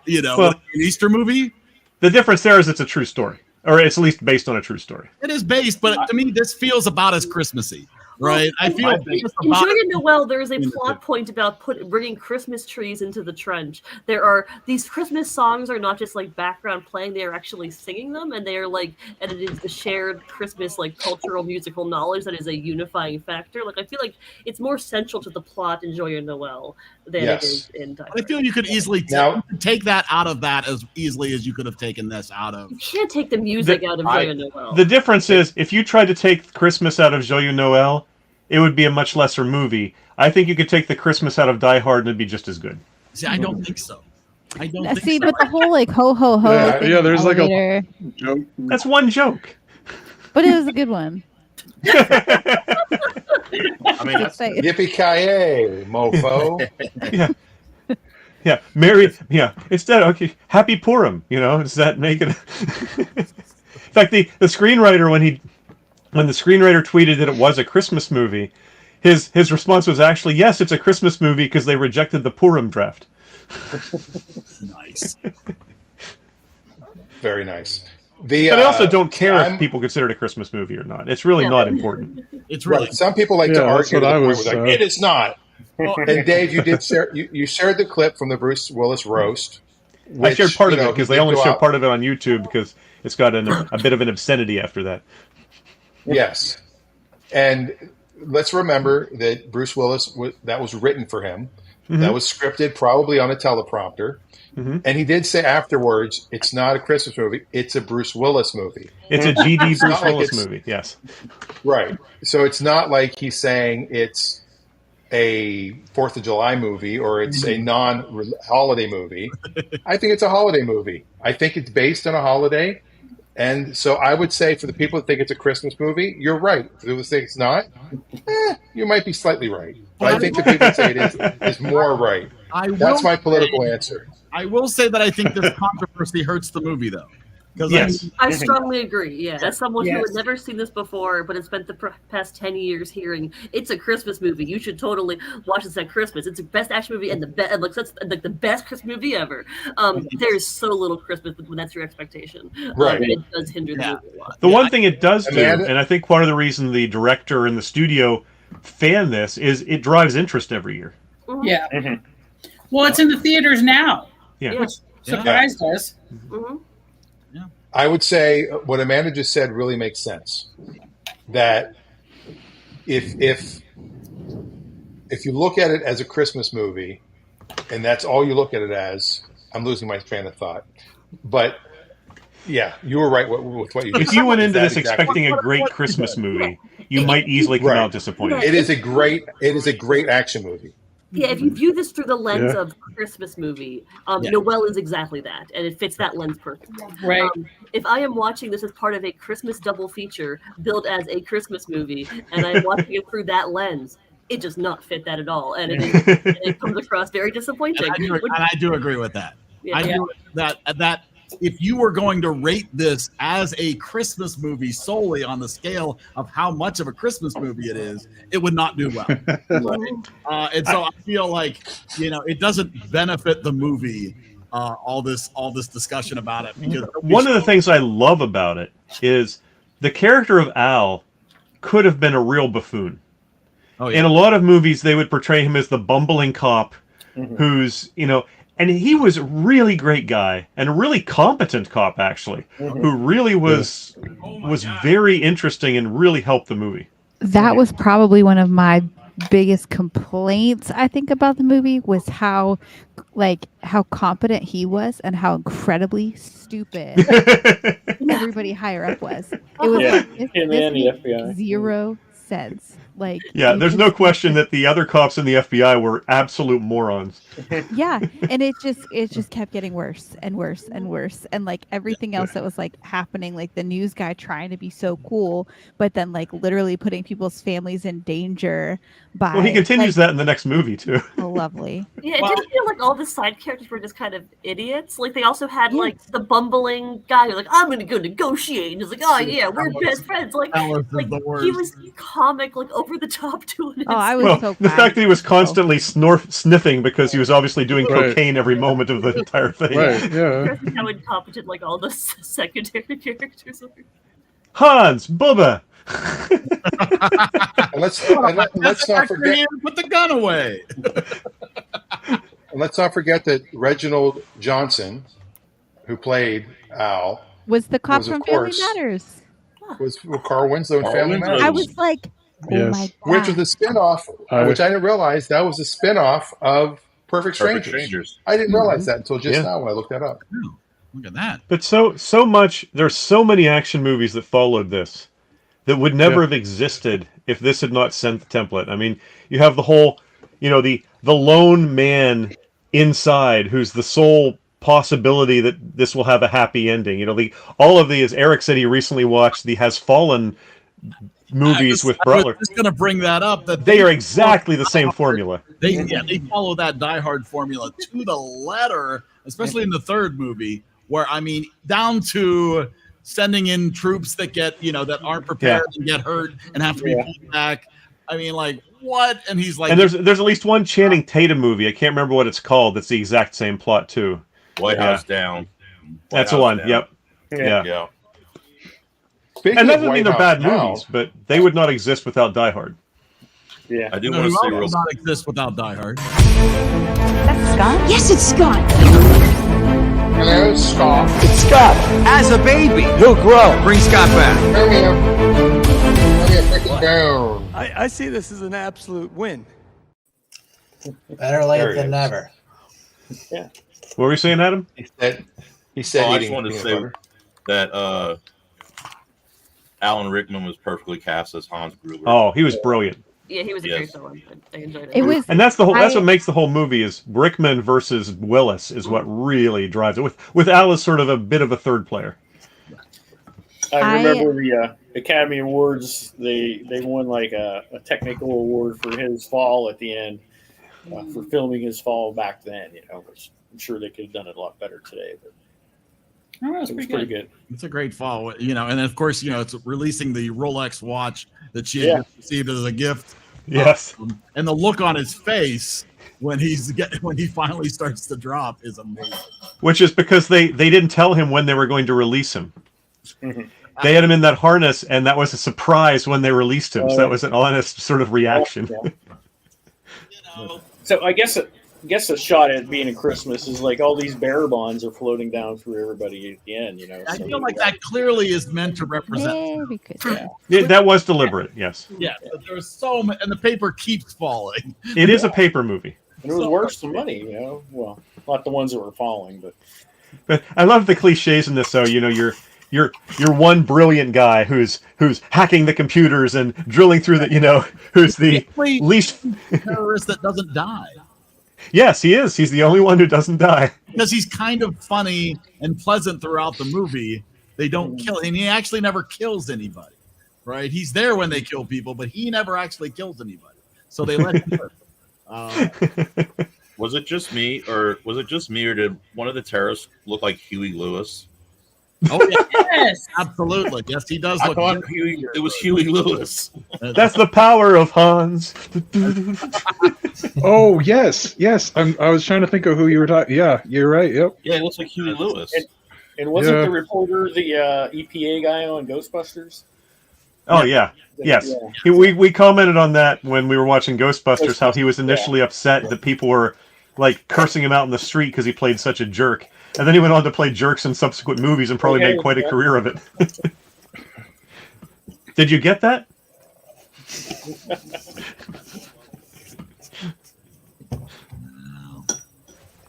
Easter movie? The difference there is it's a true story, or it's at least based on a true story. It is based, but to me, this feels about as Christmassy. right? I feel In Enjoy Your Noelle, there is a plot point about bringing Christmas trees into the trench. There are these Christmas songs are not just like background playing; they are actually singing them, and they are like, and it is the shared Christmas like cultural musical knowledge that is a unifying factor. Like I feel like it's more central to the plot Enjoy Your Noelle than it is in Die I feel you could easily take that out of that as easily as you could have taken this out of. You can't take the music out of Enjoy Your Noelle. The difference is, if you tried to take Christmas out of Joyeux Noël, it would be a much lesser movie. I think you could take the Christmas out of Die Hard and it'd be just as good. See, I don't think so. I don't think See, so. but the whole like ho ho ho. Yeah, thing yeah, in there's the like a elevator, joke. That's one joke. but it was a good one. I mean, that's yippee-ki-yay, mofo. Yeah, instead, okay, Happy Purim, does that make it? In fact, the screenwriter, when the screenwriter tweeted that it was a Christmas movie, his response was actually, yes, it's a Christmas movie because they rejected the Purim draft. Nice. Very nice. But I also don't care if people consider it a Christmas movie or not. It's really not important. It's really some people like to argue to the point where it is not. And Dave, you shared the clip from the Bruce Willis roast. I shared part of it because they only show part of it on YouTube because it's got a bit of an obscenity after that. Yes, and let's remember that Bruce Willis that was written for him. Mm-hmm. That was scripted probably on a teleprompter. Mm-hmm. And he did say afterwards, it's not a Christmas movie, it's a Bruce Willis movie. It's a GD Bruce Willis movie, yes. Right. So it's not like he's saying it's a 4th of July movie or it's a non-holiday movie. I think it's a holiday movie. I think it's based on a holiday. And so I would say for the people that think it's a Christmas movie, you're right. For those that think it's not, you might be slightly right. But I think the people that say it is more right. That's my political answer. I will say that I think this controversy hurts the movie, though. Yes. I strongly agree. Yeah, as someone who had never seen this before, but has spent the past 10 years hearing it's a Christmas movie. You should totally watch this at Christmas. It's the best action movie and that's like the best Christmas movie ever. There's so little Christmas when that's your expectation. Right. It does hinder the movie a lot. The one thing it does do, and I think part of the reason the director and the studio fan this is it drives interest every year. Mm-hmm. Yeah. Well, it's in the theaters now. Yeah. Which surprised us. Mm-hmm. I would say what Amanda just said really makes sense. That if you look at it as a Christmas movie, and that's all you look at it as, I'm losing my train of thought. But yeah, you were right with what you just said. If you went into this exactly. expecting a great Christmas movie, you might easily come out disappointed. It is a great action movie. Yeah, if you view this through the lens of Christmas movie, Noelle is exactly that, and it fits that lens perfectly. Right. If I am watching this as part of a Christmas double feature billed as a Christmas movie, and I'm watching it through that lens, it does not fit that at all, and it comes across very disappointing. And I do agree with that. Yeah. I do that if you were going to rate this as a Christmas movie solely on the scale of how much of a Christmas movie it is, it would not do well. And so I feel like, it doesn't benefit the movie, all this discussion about it. Because one of the things I love about it is the character of Al could have been a real buffoon. Oh, yeah. In a lot of movies, they would portray him as the bumbling cop who's, and he was a really great guy and a really competent cop, actually, who really was very interesting and really helped the movie. That was probably one of my biggest complaints, I think, about the movie was how competent he was and how incredibly stupid everybody higher up was. It was in the end, the FBI. Zero sense. There's no question that the other cops in the FBI were absolute morons. Yeah, and it just kept getting worse and worse and worse, and everything else that was happening, the news guy trying to be so cool, but then literally putting people's families in danger by. Well, he continues that in the next movie too. Oh, lovely. Yeah, it didn't feel like all the side characters were just kind of idiots. They also had the bumbling guy who's I'm going to go negotiate, and he's oh yeah, we're best friends. He was comic, over the top doing it. Oh, I was so the fact that he was constantly sniffing because he was obviously doing cocaine every moment of the entire thing. Right, yeah. How incompetent all the secondary characters are. Hans, Bubba, And let's not forget. Put the gun away. And let's not forget that Reginald Johnson, who played Al, Was the cop was, of from Family course, Matters. was Carl Winslow in Carl Family Winslow. Matters. I was like, oh my god. Which was a spin-off, which I didn't realize that was a spin-off of Perfect Strangers. I didn't realize that until just now when I looked that up. Look at that. But so much. There's so many action movies that followed this that would never have existed if this had not sent the template. I mean, you have the whole, the lone man inside who's the sole possibility that this will have a happy ending. All of the, as Eric said, he recently watched the Has Fallen movies with Butler. I was just going to bring that up. That they are exactly the same formula. They follow that Die Hard formula to the letter, especially in the third movie, where down to sending in troops that get that aren't prepared and get hurt and have to be pulled back. What? And he's like, and there's at least one Channing Tatum movie. I can't remember what it's called. That's the exact same plot too. White House Down. That's the one. Down. Yep. Yeah. And that doesn't mean they're bad movies, but they would not exist without Die Hard. Yeah, I do want to say real. Not exist without Die Hard. That's Scott? Yes, it's Scott. Hello, Scott. It's Scott. As a baby, he'll grow. Bring Scott back. I see this as an absolute win. Better late than never. Yeah. What were you saying, Adam? He said I just wanted to say that Alan Rickman was perfectly cast as Hans Gruber. Oh, he was brilliant. Yeah, he was a great villain. I enjoyed it. It was, and that's that's what makes the whole movie is Rickman versus Willis is what really drives it. With Al as sort of a bit of a third player. I remember the Academy Awards. They won like a technical award for his fall at the end for filming his fall back then. Which I'm sure they could have done it a lot better today. But it was pretty good. It's a great fall, and then of course it's releasing the Rolex watch that she had received as a gift. Yes, and the look on his face when he finally starts to drop is amazing. Which is because they didn't tell him when they were going to release him. They had him in that harness, and that was a surprise when they released him. So that was an honest sort of reaction. So I guess the shot at being a Christmas is like all these bearer bonds are floating down through everybody at the end. I feel like that clearly is meant to represent. That was deliberate. Yes. Yeah, but there was so much, and the paper keeps falling. It is a paper movie. And it was worth some money. Well, not the ones that were falling, but I love the cliches in this. So you're one brilliant guy who's hacking the computers and drilling through the who's the least terrorist that doesn't die. Yes, he is. He's the only one who doesn't die. Because he's kind of funny and pleasant throughout the movie. They don't kill, and he actually never kills anybody, right? He's there when they kill people, but he never actually kills anybody. So they let him live. Was it just me, or did one of the terrorists look like Huey Lewis? Oh yeah, yes, absolutely. Yes, he does. I thought it was Huey Lewis. That's the power of Hans. Oh yes. I was trying to think of who you were talking. Yeah, you're right. Yep. Yeah, it looks like Huey Lewis. And wasn't the reporter the EPA guy on Ghostbusters? Oh yeah. Yes. Yeah. We commented on that when we were watching Ghostbusters. How he was initially upset that people were like cursing him out in the street because he played such a jerk. And then he went on to play jerks in subsequent movies and probably made quite a career of it. Did you get that?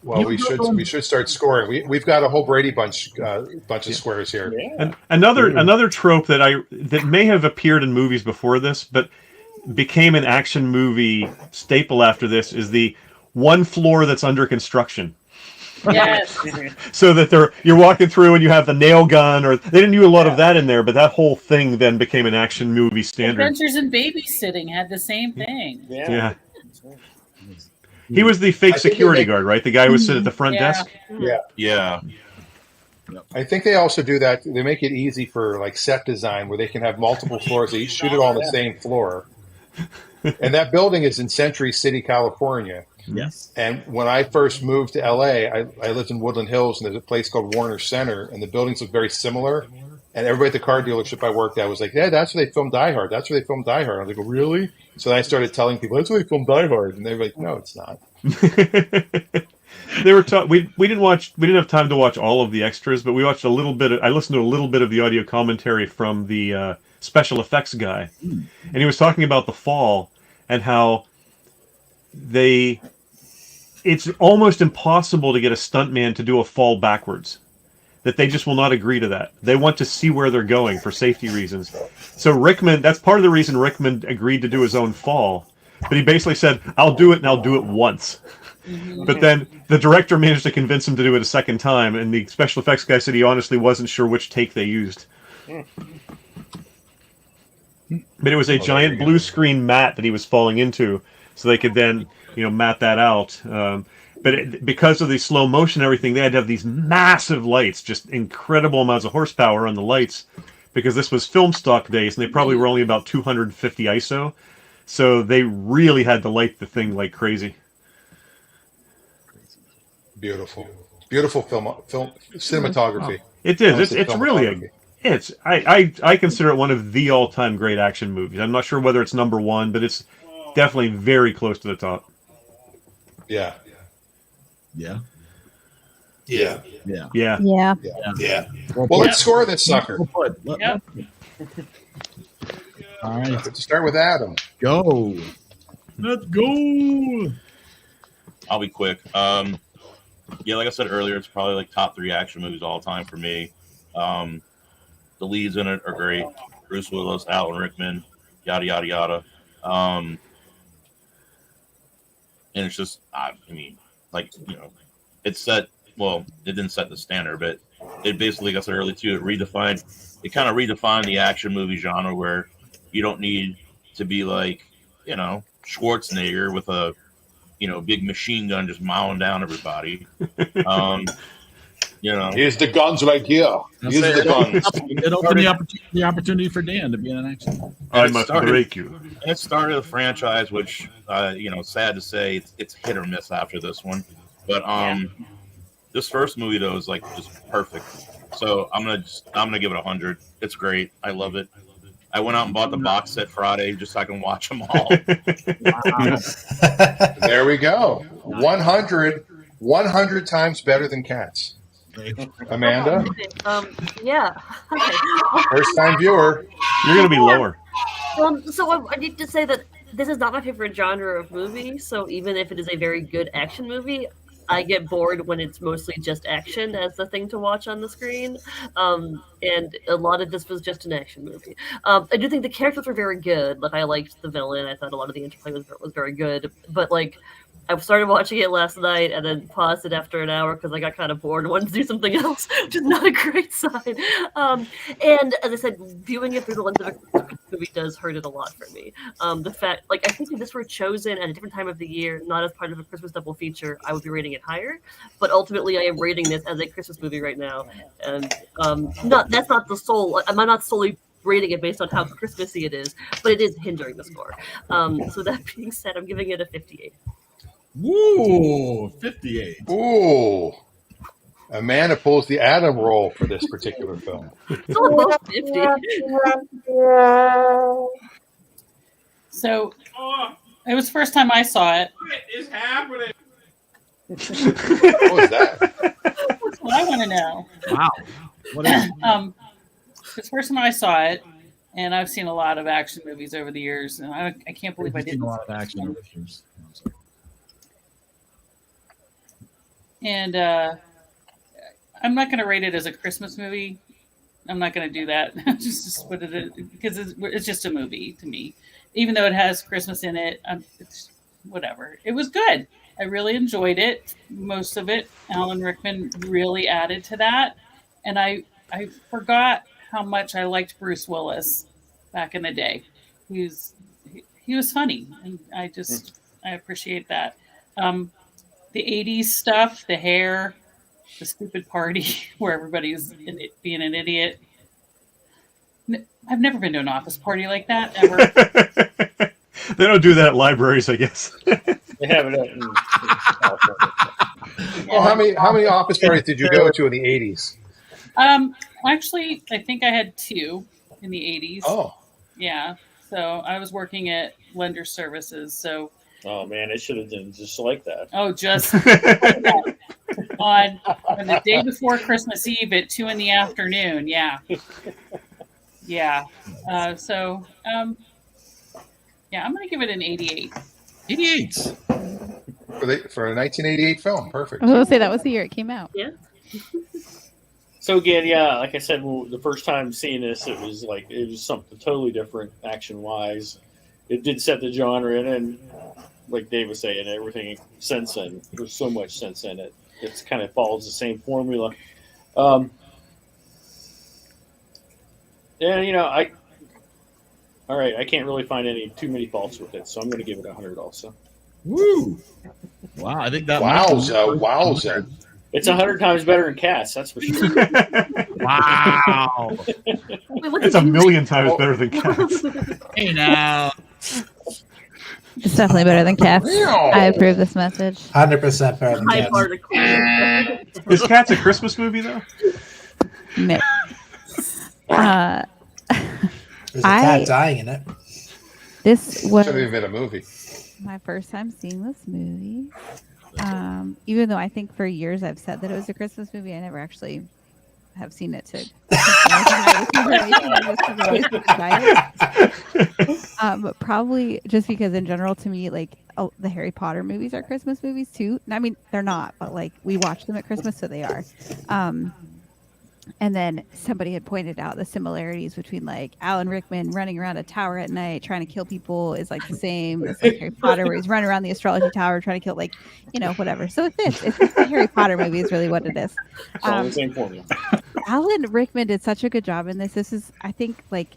Well, we should start scoring. We've got a whole Brady bunch of squares here. And another trope that may have appeared in movies before this, but became an action movie staple after this is the one floor that's under construction. Yes. So that you're walking through and you have the nail gun, or they didn't do a lot of that in there, but that whole thing then became an action movie standard. Adventures in Babysitting had the same thing. Yeah. He was the fake security guard, right? The guy who would sit at the front desk. Yeah. I think they also do that. They make it easy for like set design where they can have multiple floors. They each shoot it all on the same floor. And that building is in Century City, California. Yes. And when I first moved to LA, I lived in Woodland Hills, and there's a place called Warner Center, and the buildings look very similar. And everybody at the car dealership I worked at was like, yeah, that's where they filmed Die Hard. That's where they filmed Die Hard. I was like, really? So I started telling people, that's where they filmed Die Hard. And they were like, no, it's not. They were we didn't have time to watch all of the extras, but we watched a little bit. I listened to a little bit of the audio commentary from the special effects guy, and he was talking about the fall and how it's almost impossible to get a stuntman to do a fall backwards. That they just will not agree to that. They want to see where they're going for safety reasons. So Rickman, that's part of the reason Rickman agreed to do his own fall. But he basically said, I'll do it and I'll do it once. But then the director managed to convince him to do it a second time, and the special effects guy said he honestly wasn't sure which take they used. But it was a giant blue screen mat that he was falling into, so they could then, mat that out. But because of the slow motion and everything, they had to have these massive lights, just incredible amounts of horsepower on the lights, because this was film stock days, and they probably were only about 250 ISO. So they really had to light the thing like crazy. Beautiful. Beautiful film cinematography. It is. It's really I consider it one of the all-time great action movies. I'm not sure whether it's number one, but it's definitely very close to the top. Yeah. Yeah. Yeah. Yeah. Yeah. Yeah. Yeah. Well, let's score this sucker. Yep. All right. Let's start with Adam. Go. Let's go. I'll be quick. Yeah, like I said earlier, it's probably like top 3 action movies all time for me. The leads in it are great. Bruce Willis, Alan Rickman, yada yada yada. And it's just, I mean, like, it set, well, it didn't set the standard, but it basically, like I said earlier too, it kind of redefined the action movie genre, where you don't need to be like, Schwarzenegger with a, big machine gun just mowing down everybody. Here's the guns right here. Here's the guns. It opened the opportunity for Dan to be in an action. I must break you. And it started a franchise, which, sad to say, it's hit or miss after this one. But this first movie though is like just perfect. So I'm gonna give it 100. It's great. I love it. I went out and bought the box set Friday just so I can watch them all. There we go. 100 times better than Cats. Amanda? Yeah. First time viewer. You're going to be lower. So I need to say that this is not my favorite genre of movie. So even if it is a very good action movie, I get bored when it's mostly just action as the thing to watch on the screen. And a lot of this was just an action movie. I do think the characters were very good. Like, I liked the villain. I thought a lot of the interplay was very good. But, like, I started watching it last night and then paused it after an hour because I got kind of bored and wanted to do something else, which is not a great sign. And as I said, viewing it through the lens of a Christmas movie does hurt it a lot for me. The fact, like, I think if this were chosen at a different time of the year, not as part of a Christmas double feature, I would be rating it higher. But ultimately, I am rating this as a Christmas movie right now. And that's not the sole, I'm not solely rating it based on how Christmassy it is, but it is hindering the score. So that being said, I'm giving it a 58. Woo, 58. Ooh. Amanda pulls the Adam roll for this particular film. It's almost 50. So it was the first time I saw it. What is happening? What was that? That's what I want to know. Wow. What is It's the first time I saw it, and I've seen a lot of action movies over the years, and I can't believe I I've seen didn't. a lot of action over the years. And I'm not going to rate it as a Christmas movie. I'm not going to do that. just put it in, because it's just a movie to me. Even though it has Christmas in it, it's whatever. It was good. I really enjoyed it. Most of it, Alan Rickman really added to that. And I forgot how much I liked Bruce Willis back in the day. He was funny, and I appreciate that. The 80s stuff, the hair, the stupid party where everybody's being an idiot. I've never been to an office party like that, ever. They don't do that at libraries, I guess. They have it in Well, how many office parties did you go to in the 80s? Actually, I think I had 2 in the 80s. Oh. Yeah. So I was working at Lender Services. So. Oh man, it should have been just like that. Oh, just on the day before Christmas Eve at 2 in the afternoon. Yeah. Yeah. Yeah, I'm going to give it an 88. 88. For a 1988 film. Perfect. I was going to say that was the year it came out. Yeah. So again, yeah, like I said, the first time seeing this, it was something totally different action wise. It did set the genre in, and like Dave was saying, everything since then, there's so much since then. It's kind of follows the same formula. And I can't really find too many faults with it, so I'm going to give it 100 also. Woo! Wow, I think that. Wowza! It's 100 times better than Cats, that's for sure. Wow! Wait, It's a million times better than Cats. Hey now. It's definitely better than Cats. I approve this message. 100% better than High Cats. bar to clear. Is Cats a Christmas movie though? No. There's a cat dying in it. This was Should have been a movie. my first time seeing this movie. Even though I think for years I've said that it was a Christmas movie, I never actually have seen it to. But probably just because in general to me, like the Harry Potter movies are Christmas movies too. I mean, they're not, but like we watch them at Christmas, so they are. And then somebody had pointed out the similarities between like Alan Rickman running around a tower at night trying to kill people is like the same as like Harry Potter, where he's running around the astrology tower trying to kill whatever. So it fits. It's a Harry Potter movie is really what it is. It's all the same formula. Alan Rickman did such a good job in this. This is, I think, like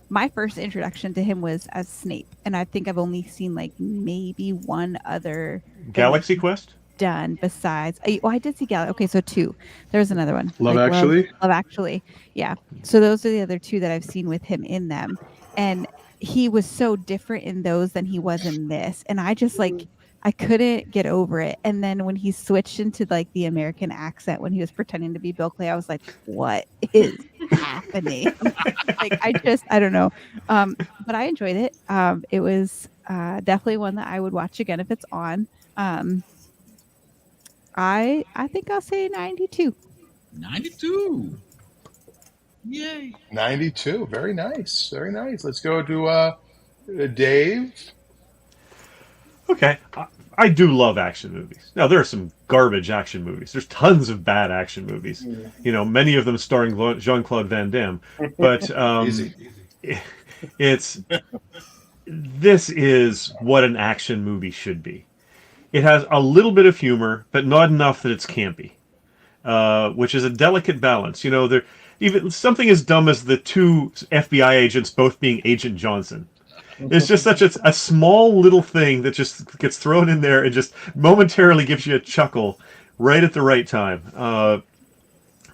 my first introduction to him was as Snape, and I think I've only seen like maybe one other Galaxy Quest done besides. I did see Galaxy. Okay, so 2. There's another one. Love Actually. Love Actually. Yeah. So those are the other 2 that I've seen with him in them, and he was so different in those than he was in this, and I just like. I couldn't get over it. And then when he switched into like the American accent when he was pretending to be Bill Clay, I was like, what is happening? Like, I don't know. But I enjoyed it. It was definitely one that I would watch again if it's on. I think I'll say 92. 92. Yay. 92. Very nice. Very nice. Let's go to Dave. Okay, I do love action movies. Now there are some garbage action movies. There's tons of bad action movies. Many of them starring Jean-Claude Van Damme. But this is what an action movie should be. It has a little bit of humor, but not enough that it's campy, which is a delicate balance. Even something as dumb as the 2 FBI agents both being Agent Johnson. It's just such a small little thing that just gets thrown in there and just momentarily gives you a chuckle right at the right time.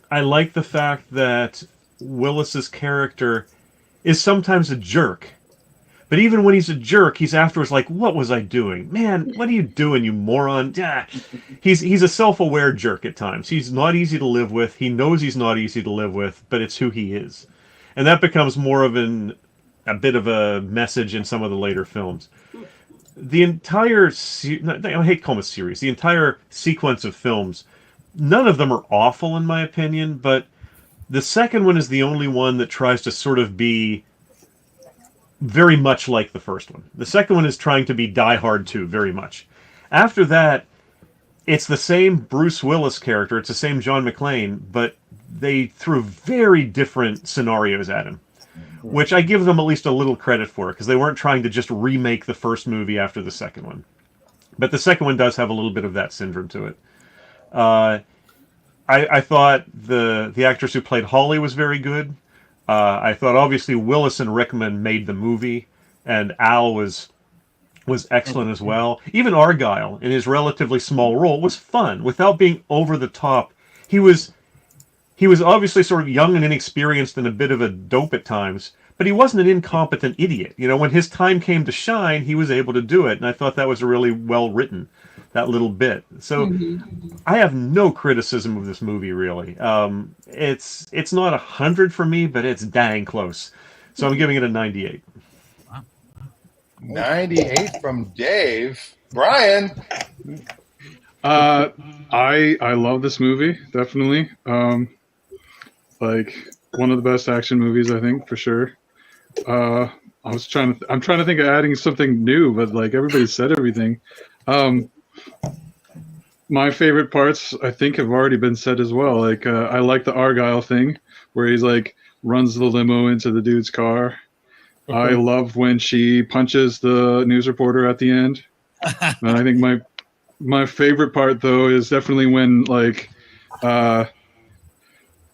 I like the fact that Willis's character is sometimes a jerk. But even when he's a jerk, he's afterwards like, what was I doing? Man, what are you doing, you moron? Yeah. He's a self-aware jerk at times. He's not easy to live with. He knows he's not easy to live with, but it's who he is. And that becomes more of a bit of a message in some of the later films. The entire, I hate to call them a series, the entire sequence of films, none of them are awful in my opinion, but the second one is the only one that tries to sort of be very much like the first one. The second one is trying to be Die Hard 2, very much. After that, it's the same Bruce Willis character, it's the same John McClane, but they threw very different scenarios at him. Which I give them at least a little credit for, because they weren't trying to just remake the first movie after the second one. But the second one does have a little bit of that syndrome to it. I thought the actress who played Holly was very good. I thought obviously Willis and Rickman made the movie, and Al was excellent as well. Even Argyle, in his relatively small role, was fun without being over the top. He was obviously sort of young and inexperienced and a bit of a dope at times, but he wasn't an incompetent idiot. When his time came to shine, he was able to do it, and I thought that was really well written. that little bit. So I have no criticism of this movie really. It's not 100 for me, but it's dang close. So I'm giving it a 98. 98 from Dave. Brian. I love this movie, definitely. Like one of the best action movies, I think, for sure. I'm trying to think of adding something new, but like everybody said everything. My favorite parts, I think, have already been said as well. Like I like the Argyle thing, where he's like runs the limo into the dude's car. I love when she punches the news reporter at the end. And I think my favorite part though is definitely when like John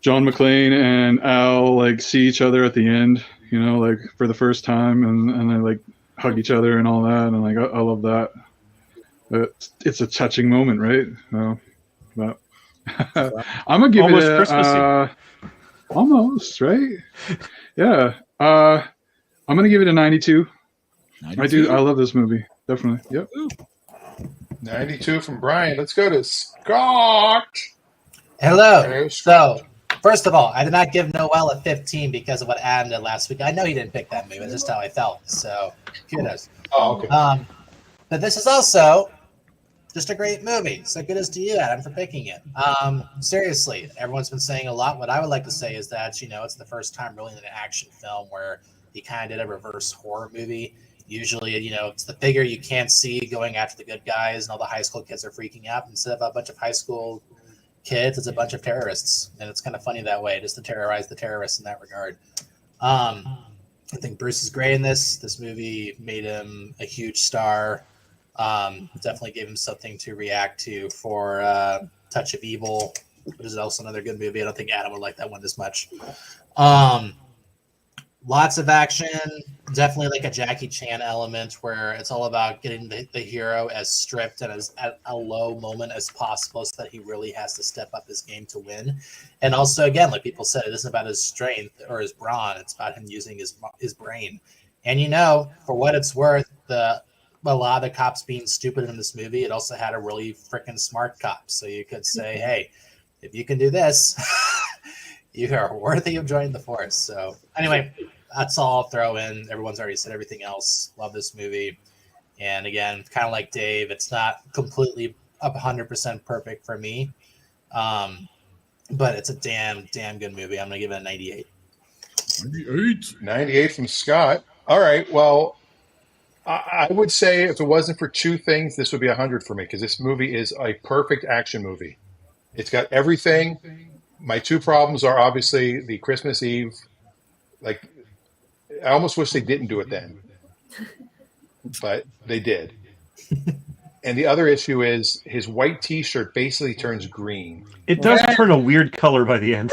McClane and Al like see each other at the end, you know, like for the first time, and they like hug each other and all that, and like I love that. It's a touching moment, right? So, but I'm gonna give almost it a Christmassy. Almost, right? Yeah. I'm gonna give it a 92. 92? I love this movie. Definitely. Yep. 92 from Brian. Let's go to Scott. Hello. So, first of all, I did not give Noelle a 15 because of what Adam did last week. I know he didn't pick that movie. That's just how I felt. So, kudos. Oh, okay. But this is also just a great movie. So good as to you, Adam, for picking it. Seriously, everyone's been saying a lot. What I would like to say is that, you know, it's the first time really in an action film where he kind of did a reverse horror movie. Usually, you know, it's the figure you can't see going after the good guys, and all the high school kids are freaking out. Instead of a bunch of high school kids, it's a bunch of terrorists. And it's kind of funny that way, just to terrorize the terrorists in that regard. I think Bruce is great in this. This movie made him a huge star. Definitely gave him something to react to for Touch of Evil, which is also another good movie. I don't think Adam would like that one as much. Lots of action, definitely like a Jackie Chan element where it's all about getting the hero as stripped and as at a low moment as possible so that he really has to step up his game to win. And also, again, like people said, it isn't about his strength or his brawn. It's about him using his brain. And, you know, for what it's worth, a lot of the cops being stupid in this movie, it also had a really freaking smart cop. So you could say, hey, if you can do this, you are worthy of joining the force. So anyway, that's all I'll throw in. Everyone's already said everything else. Love this movie. And again, kind of like Dave, it's not completely up 100% perfect for me. But it's a damn good movie. I'm going to give it a 98. 98 from Scott. All right. Well, I would say if it wasn't for two things, this would be 100 for me because this movie is a perfect action movie. It's got everything. My two problems are obviously the Christmas Eve. Like, I almost wish they didn't do it then, but they did. And the other issue is his white T-shirt basically turns green. It does turn a weird color by the end.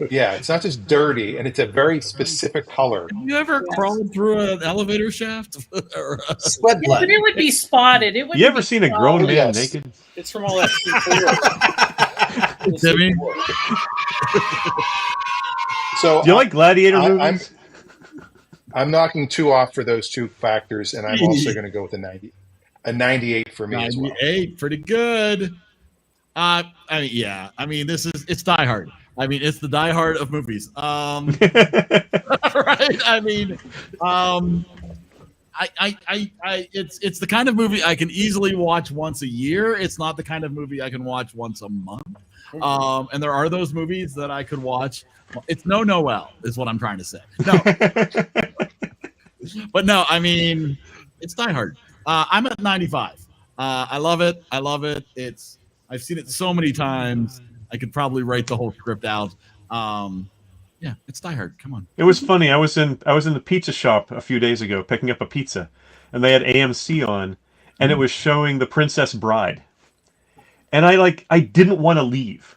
Yeah, it's not just dirty, and it's a very specific color. Have you ever crawled through an elevator shaft? Or Sweat Yeah, but it would be spotted. It would. You ever seen a grown man Yes. naked? It's from all that. Timmy? So Do you like gladiator movies? I'm knocking two off for those two factors, and I'm also going to go with a 90, a 98 for me as well. 98, pretty good. I mean, yeah. I mean, it's Die Hard. I mean, it's the Die Hard of movies. Right? I mean, it's the kind of movie I can easily watch once a year. It's not the kind of movie I can watch once a month. And there are those movies that I could watch. It's no Noelle, is what I'm trying to say. No, but no, I mean, it's Die Hard. I'm at 95. I love it. I've seen it so many times. I could probably write the whole script out. Yeah, it's Die Hard. Come on. It was funny. I was in the pizza shop a few days ago picking up a pizza, and they had AMC on, and it was showing The Princess Bride. And I didn't want to leave.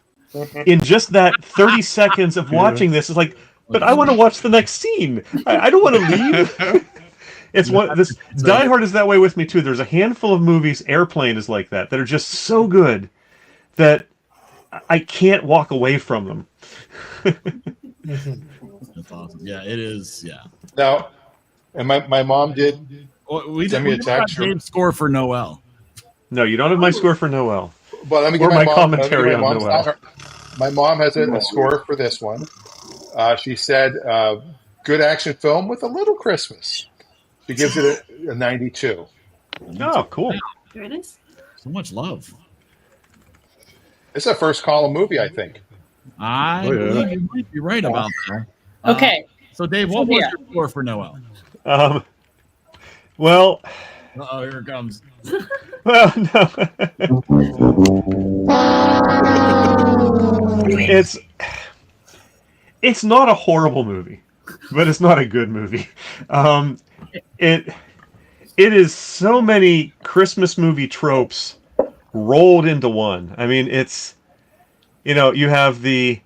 In just that 30 seconds of watching this, it's like, but I want to watch the next scene. I don't want to leave. It's Die Hard is that way with me too. There's a handful of movies, Airplane is like that are just so good that I can't walk away from them. That's awesome. Yeah, it is. Yeah. Now, and my mom did we send me a got text. Dave's score for Noelle. No, you don't have my score for Noelle. But let me Or get my my commentary on mom's. Noelle. My mom has a score for this one. She said, "Good action film with a little Christmas." She gives it a 92. Oh, cool. Very nice. So much love. It's a first column movie, I think. I believe you might be right about that. Okay. So, Dave, what was Yeah. your score for Noelle? Well, oh, here it comes. Well, no. It's not a horrible movie, but it's not a good movie. It is so many Christmas movie tropes rolled into one. I mean, it's, you have the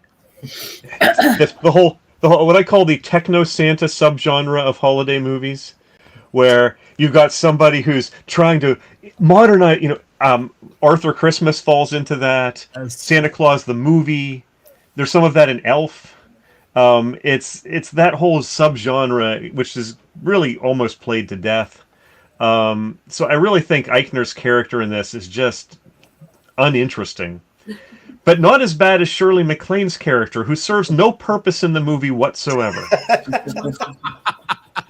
whole what I call the techno Santa subgenre of holiday movies, where you've got somebody who's trying to modernize. Arthur Christmas falls into that. Santa Claus the movie. There's some of that in Elf. It's that whole subgenre which is really almost played to death. So I really think Eichner's character in this is just uninteresting. But not as bad as Shirley MacLaine's character, who serves no purpose in the movie whatsoever.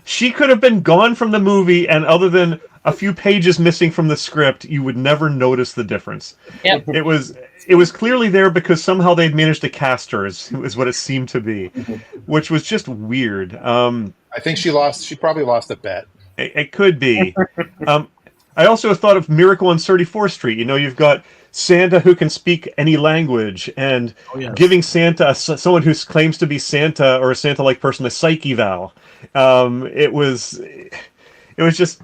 She could have been gone from the movie, and other than a few pages missing from the script, you would never notice the difference. Yep. It was clearly there because somehow they'd managed to cast her, is what it seemed to be, which was just weird. I think she probably lost a bet. It could be. I also thought of Miracle on 34th Street. You've got Santa who can speak any language, and giving Santa, someone who claims to be Santa or a Santa-like person, a psych eval. It was just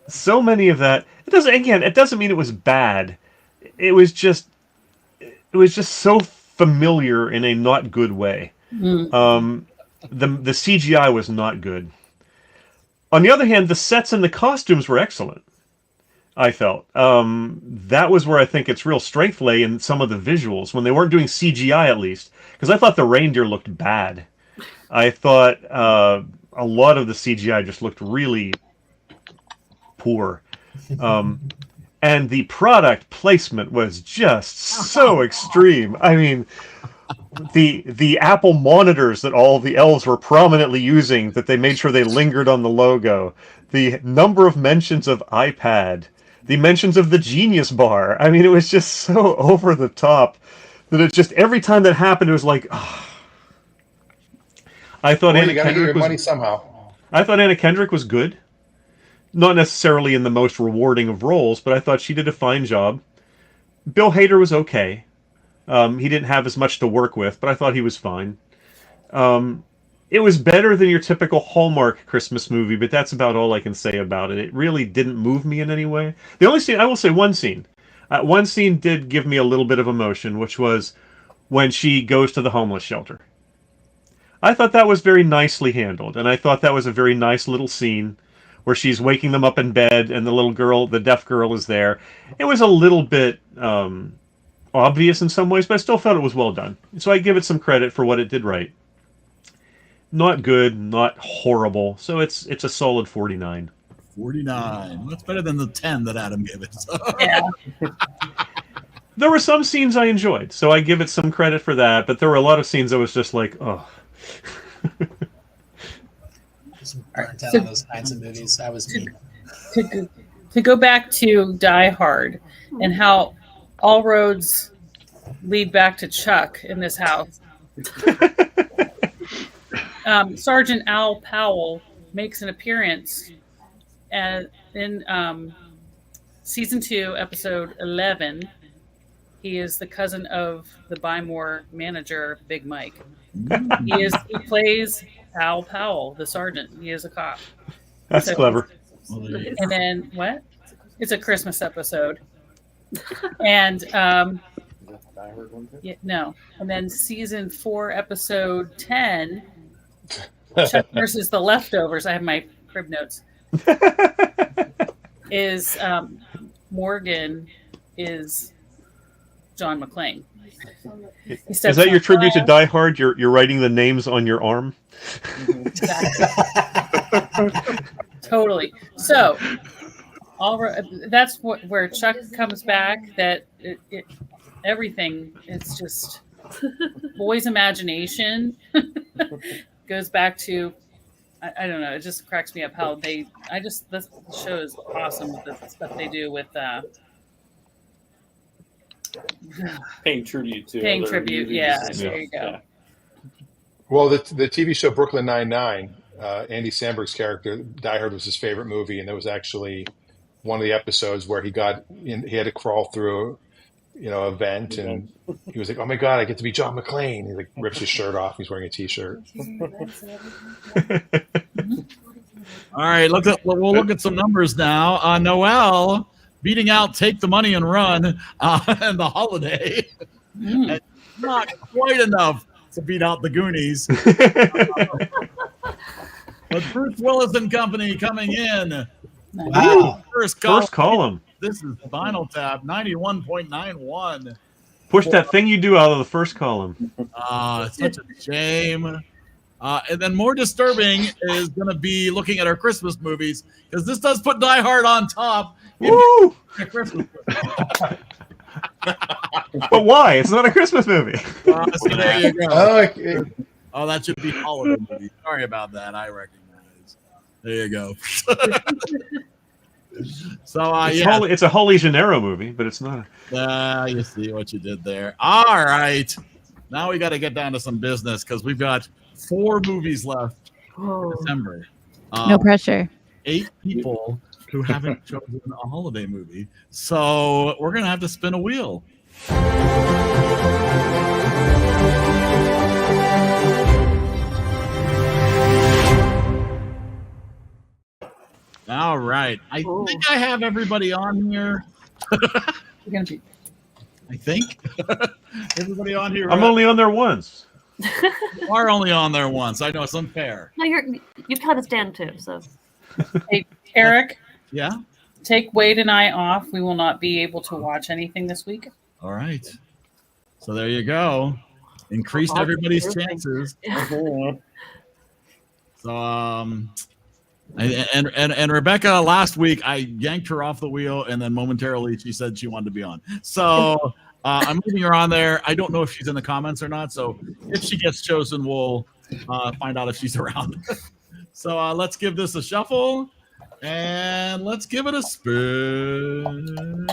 so many of that. It doesn't mean it was bad. It was just so familiar in a not good way. The CGI was not good. On the other hand, the sets and the costumes were excellent. I felt that was where I think its real strength lay, in some of the visuals, when they weren't doing CGI, at least, because I thought the reindeer looked bad. I thought a lot of the CGI just looked really poor, and the product placement was just so extreme. I mean, the Apple monitors that all the elves were prominently using, that they made sure they lingered on the logo, the number of mentions of iPad, the mentions of the Genius Bar. I mean, it was just so over the top that it just, every time that happened, it was like, oh. I thought Anna Kendrick was money somehow. I thought Anna Kendrick was good. Not necessarily in the most rewarding of roles, but I thought she did a fine job. Bill Hader was okay. He didn't have as much to work with, but I thought he was fine. It was better than your typical Hallmark Christmas movie, but that's about all I can say about it. It really didn't move me in any way. The only scene, I will say one scene. One scene did give me a little bit of emotion, which was when she goes to the homeless shelter. I thought that was very nicely handled, and I thought that was a very nice little scene where she's waking them up in bed, and the little girl, the deaf girl, is there. It was a little bit obvious in some ways, but I still felt it was well done. So I give it some credit for what it did right. Not good, not horrible. So it's a solid 49. 49. That's better than the 10 that Adam gave it. Yeah. There were some scenes I enjoyed, so I give it some credit for that, but there were a lot of scenes I was just like, oh. Just burnt out on those kinds of movies. That was me. To go back to Die Hard and how all roads lead back to Chuck in this house. Sergeant Al Powell makes an appearance in season 2, episode 11. He is the cousin of the Bymore manager, Big Mike. He plays Al Powell, the sergeant. He is a cop. That's clever. And then what? It's a Christmas episode. And no. And then season 4, episode 10, Chuck versus the Leftovers. I have my crib notes. Is Morgan is John McClane. Is that your tribute to Die Hard? You're writing the names on your arm? Totally. So That's where Chuck comes back. That everything. It's just boys' imagination goes back to. I don't know. It just cracks me up how the show is awesome with the stuff they do with Paying tribute to paying other tribute. movies Yeah, and there stuff. you go. Yeah. Well, the TV show Brooklyn Nine-Nine, Andy Samberg's character, Die Hard was his favorite movie, and there was actually one of the episodes where he had to crawl through, a vent, and he was like, "Oh my God, I get to be John McClane." He like rips his shirt off. He's wearing a T-shirt. All right, we'll look at some numbers now. Noelle beating out Take the Money and Run and The Holiday. And not quite enough to beat out The Goonies. But Bruce Willis and Company coming in. Wow. First column. This is Spinal Tap, 91.91. Push that thing you do out of the first column. It's such a shame. And then more disturbing is going to be looking at our Christmas movies, because this does put Die Hard on top. Woo! Christmas But why? It's not a Christmas movie. So there you go. Oh, Oh, that should be holiday movie. Sorry about that. I recognize. There you go. So it's a Holy Janeiro movie, but it's not. You see what you did there. All right. Now we got to get down to some business, because we've got 4 movies left in December. No pressure. 8 people who haven't chosen a holiday movie. So we're going to have to spin a wheel. All right. I think I have everybody on here. I think. Everybody on here. I'm only on there once. You are only on there once. I know it's unfair. No, you kind of stand too. So, hey, Eric. Yeah. Take Wade and I off. We will not be able to watch anything this week. All right. So there you go. Increased everybody's chances. So and Rebecca, last week I yanked her off the wheel, and then momentarily she said she wanted to be on. So I'm leaving her on there. I don't know if she's in the comments or not. So if she gets chosen, we'll find out if she's around. So let's give this a shuffle, and let's give it a spin.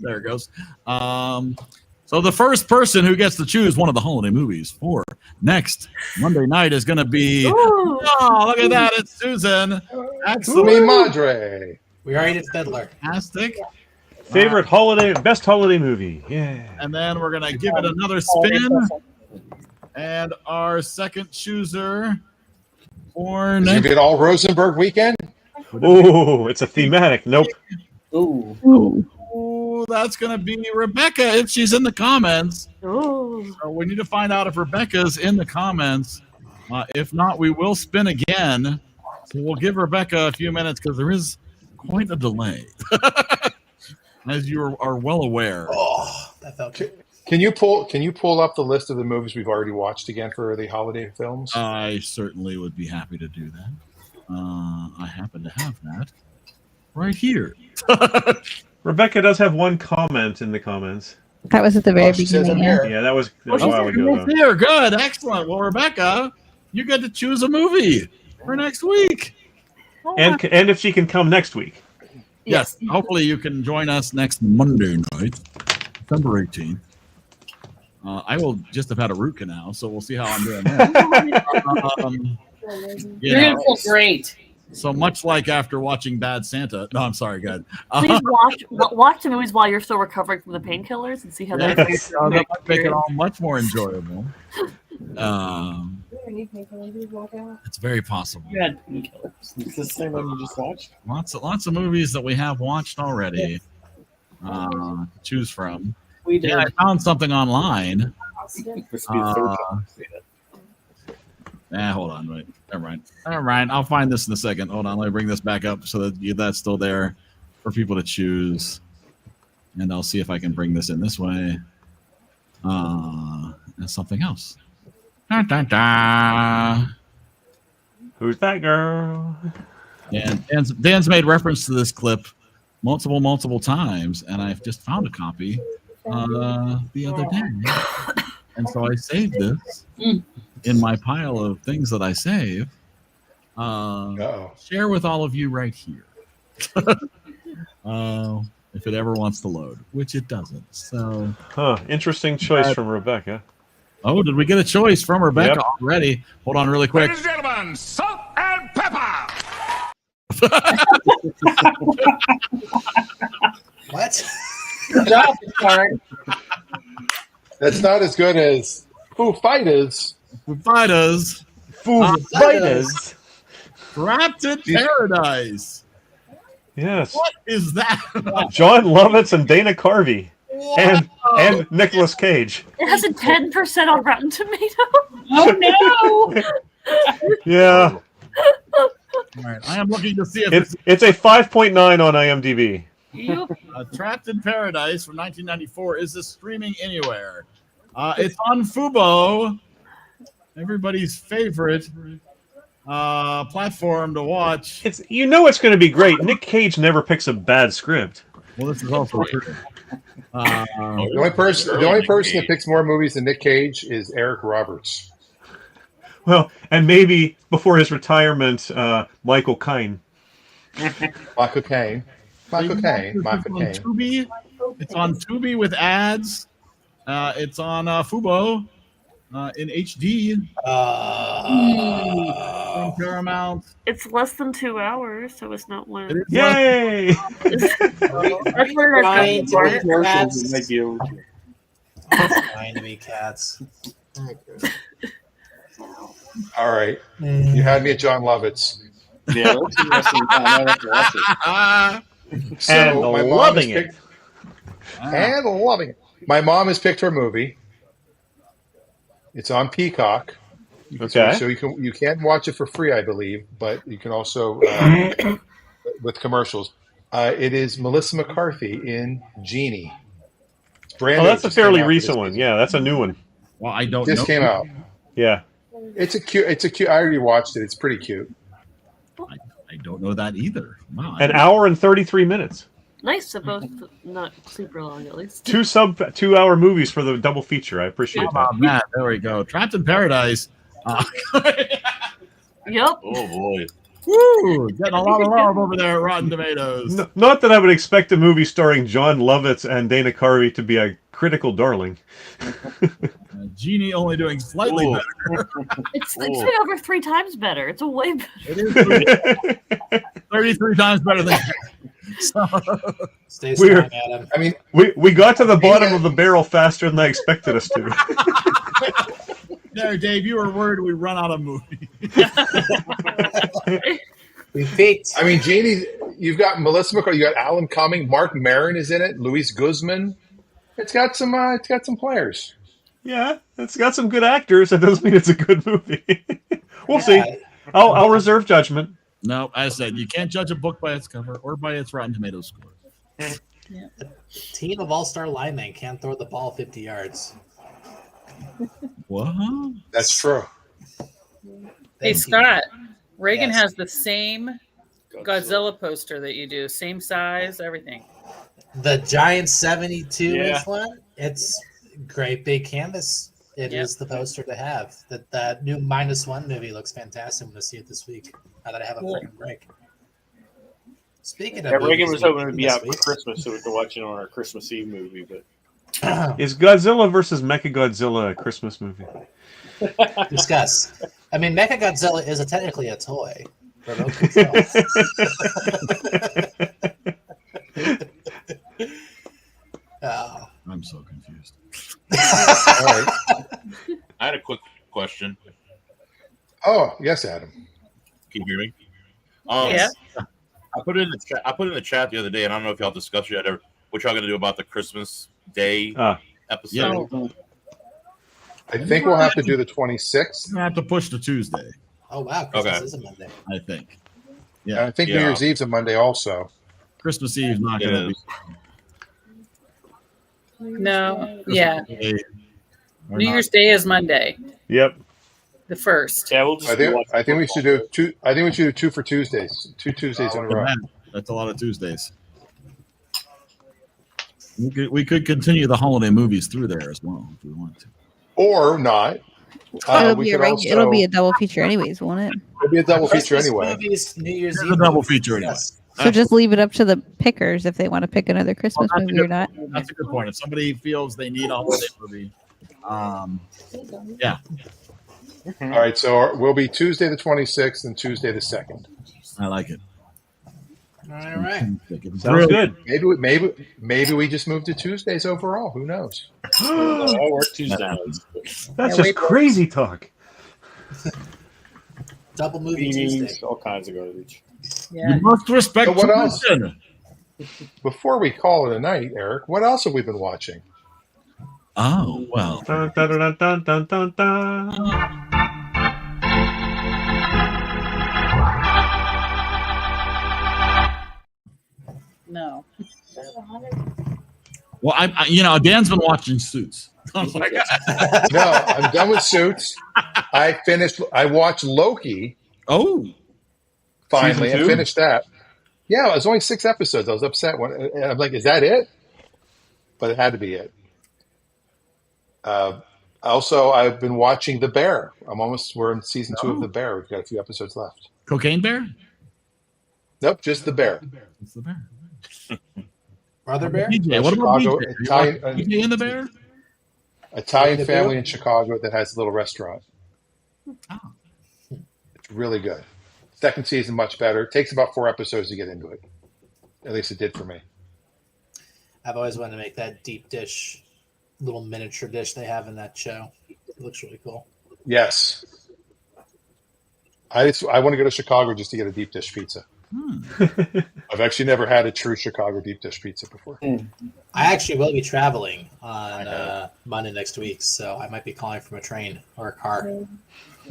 There it goes. So the first person who gets to choose one of the holiday movies for next Monday night is going to be, oh, look at that. It's Susan. Excellent. Mi madre. We already did Fiddler. Fantastic. Favorite best holiday movie. Yeah. And then we're going to give it another spin. And our second chooser for Is it next. gonna be an all Rosenberg weekend? Oh, it's a thematic. Nope. Ooh, that's going to be Rebecca if she's in the comments. So we need to find out if Rebecca's in the comments. If not, we will spin again. So we'll give Rebecca a few minutes, because there is quite a delay, as you are well aware. Oh, that felt good. Can you pull up the list of the movies we've already watched again for the holiday films? I certainly would be happy to do that. I happen to have that right here. Rebecca does have one comment in the comments. That was at the very beginning. Yeah, that was a while ago. Here, good, excellent. Well, Rebecca, you get to choose a movie for next week. And if she can come next week. Yes, hopefully you can join us next Monday night, December 18th. I will just have had a root canal, so we'll see how I'm doing there. You're going to feel great. So much like after watching Bad Santa. No, I'm sorry, good. Please watch the movies while you're still recovering from the painkillers and see how that that might make it all much more enjoyable. It's very possible. You had painkillers. It's the same one you just watched. Lots of movies that we have watched already to choose from. We did. Yeah, I found something online. Hold on, wait. Never mind. I'll find this in a second. Hold on, let me bring this back up so that that's still there for people to choose. And I'll see if I can bring this in this way. And something else. Da, da, da. Who's that girl? And Dan's made reference to this clip multiple times, and I've just found a copy the other day, and so I saved this in my pile of things that I save. Share with all of you right here. If it ever wants to load, which it doesn't. So, interesting choice from Rebecca. Oh, did we get a choice from Rebecca already? Hold on, really quick. Ladies and gentlemen, salt and pepper. What? Good job, Picard. That's not as good as Foo Fighters. Foo Fighters. Trapped in Paradise. Yes. What is that? John Lovitz and Dana Carvey. And Nicolas Cage. It has a 10% on Rotten Tomatoes. Oh no! Yeah. All right, I am looking to see if it's a 5.9 on IMDb. Trapped in Paradise from 1994. Is this streaming anywhere? It's on Fubo, everybody's favorite platform to watch. It's going to be great. Nick Cage never picks a bad script. Well, this is also true. The only person that picks more movies than Nick Cage is Eric Roberts. Well, and maybe before his retirement, Michael Caine. Michael Caine. Tubi. It's on Tubi with ads. It's on Fubo in HD. On Paramount. It's less than 2 hours, so it's not one. Yay! Trying to be cats. Might be over to. Trying to be cats. All right. You had me at John Lovitz. Yeah, that's interesting. So and my mom loving has it. And loving it. My mom has picked her movie. It's on Peacock. Okay. So you can watch it for free, I believe, but you can also with commercials. It is Melissa McCarthy in Genie. Oh, that's a fairly recent one. Yeah, that's a new one. Well, I don't. This came out. Yeah. It's a cute. I already watched it. It's pretty cute. I don't know that either. Wow. An hour and 33 minutes. Nice, so both not super long at least. 2 hour movies for the double feature. I appreciate that. Matt, there we go. Trapped in Paradise. Yep. Oh boy. Woo! Getting a lot of love over there at Rotten Tomatoes. No, not that I would expect a movie starring John Lovitz and Dana Carvey to be a critical darling. Genie only doing slightly better. It's over 3 times better. It's a way better. It is 33 times better than. So, Stay strong, Adam. I mean, we got to the bottom of the barrel faster than I expected us to. there, Dave, you were worried we'd run out of movie. We peaked. I mean, Genie. You've got Melissa McCarthy. You got Alan Cumming. Mark Maron is in it. Luis Guzman. It's got some. It's got some players. Yeah, it's got some good actors. That doesn't mean it's a good movie. We'll see. I'll reserve judgment. No, as I said, you can't judge a book by its cover or by its Rotten Tomatoes score. Yeah. A team of all-star linemen can't throw the ball 50 yards. What? That's true. Hey, Scott, Reagan has the same Godzilla poster that you do. Same size, everything. The giant 72-inch Yeah. one? It's great big canvas. It is the poster to have. That new -1 movie looks fantastic. I'm going to see it this week. Now that I have a freaking break. Speaking of Reagan was hoping to be this out for week- Christmas so we could watch it on our Christmas Eve movie, but Is Godzilla versus Mechagodzilla a Christmas movie? Discuss. I mean, Mechagodzilla is technically a toy. Remote control. Oh. I'm so confused. All right. I had a quick question. Oh, yes, Adam. Can you hear me? Yeah. I put it in the chat. I put it in the chat the other day, and I don't know if y'all discussed yet or what y'all going to do about the Christmas Day episode. Yeah. I think we'll have to do the 26th. I have to push to Tuesday. Oh, wow. Christmas Okay. is a Monday. I think. And Yeah. I think New Yeah. Year's Eve's a Monday also. Christmas Eve is not going to It be. is. No. Yeah. Day or New not. Year's Day is Monday, Yep. the 1st. yeah, we'll just I think we should do two. I think we should do 2 for Tuesdays. 2 Tuesdays in a row. That's a lot of Tuesdays. We could continue the holiday movies through there as well if we want to. Or not. It'll be a double feature anyways, won't it? It'll be a double feature Christmas anyway. movies, New Year's It's Eve. a double movies, feature anyway. yes. So just leave it up to the pickers if they want to pick another Christmas That's a movie good or not. point. That's a good point. If somebody feels they need a holiday movie, yeah. All right, so we'll be Tuesday the 26th and Tuesday the 2nd. I like it. All right. Sounds good. Maybe we just move to Tuesdays overall. Who knows? I work Tuesdays. That's just crazy talk. Double movie Tuesday. All kinds of garbage. Yeah. You must respect So what else? tradition. Before we call it a night, Eric, what else have we been watching? Oh, well. Dun, dun, dun, dun, dun, dun, dun. No. Well, Dan's been watching Suits. No, I'm done with Suits. I watched Loki. Oh. Finally, Season I 2? finished that. Yeah, it was only 6 episodes. I was upset and I'm like, is that it? But it had to be it. Also, I've been watching The Bear. We're in season 2 of The Bear. We've got a few episodes left. Cocaine Bear? Nope, just The Bear. It's The Bear. Brother Bear? DJ. What about Chicago, DJ? Italian, DJ in The Bear? Italian family in Chicago that has a little restaurant. Oh. It's really good. Second season, much better. It takes about 4 episodes to get into it. At least it did for me. I've always wanted to make that deep dish, little miniature dish they have in that show. It looks really cool. Yes. I want to go to Chicago just to get a deep dish pizza. I've actually never had a true Chicago deep dish pizza before. I actually will be traveling on Monday next week, so I might be calling from a train or a car.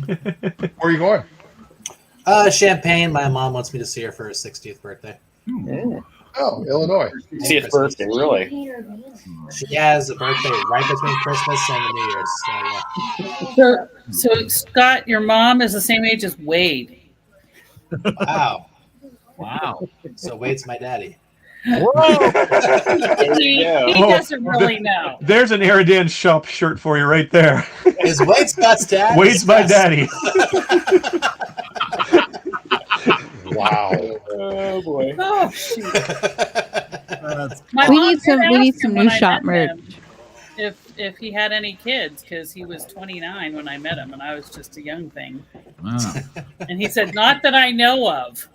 Where are you going? Champaign. My mom wants me to see her for her 60th birthday. Oh, Illinois. 60th birthday, really? She has a birthday right between Christmas and the New Year's. So, yeah. So Scott, your mom is the same age as Wade. Wow. Wow. So Wade's my daddy. Whoa! he doesn't really know. There's an EriDan shop shirt for you right there. Is Wade Scott's dad? Wade's my daddy. Wow. Oh boy. Oh shoot. We need some new shop merch. If he had any kids, because he was 29 when I met him, and I was just a young thing. Wow. And he said, "Not that I know of."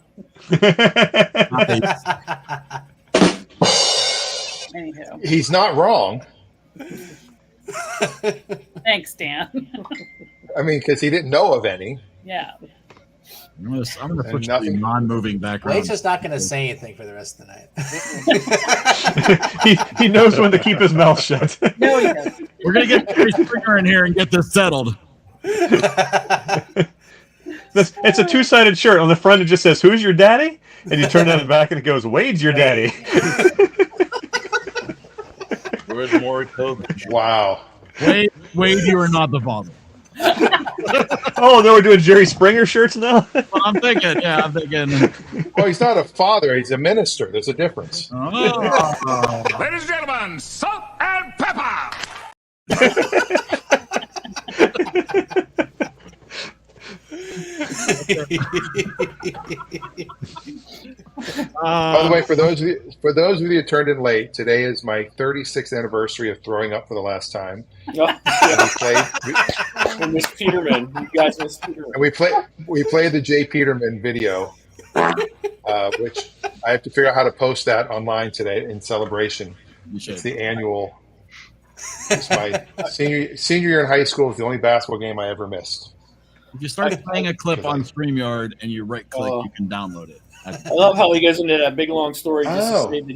Anywho. He's not wrong. Thanks, Dan. I mean, because he didn't know of any. Yeah. I'm going to put you in non-moving background. Wade's just not going to say anything for the rest of the he night. he knows when to keep his mouth shut. No, he doesn't. We're going to get Chris Springer in here and get this settled. It's a two-sided shirt. On the front, it just says, "Who's your daddy?" And you turn it on the back, and it goes, "Wade's your daddy." Where's more COVID? Wow. Wade, you are not the father. Oh, they were doing Jerry Springer shirts now? Well, I'm thinking. Well, he's not a father. He's a minister. There's a difference. Oh. Ladies and gentlemen, salt and pepper. By the way, for those of you who turned in late, today is my 36th anniversary of throwing up for the last time. And Miss Peterman, you guys, Miss Peterman. And we played the Jay Peterman video, which I have to figure out how to post that online today in celebration. It's the annual. It's my senior year in high school. It's the only basketball game I ever missed. If you start playing a clip on StreamYard and you right-click, you can download it. I love how he goes into that big long story just to say that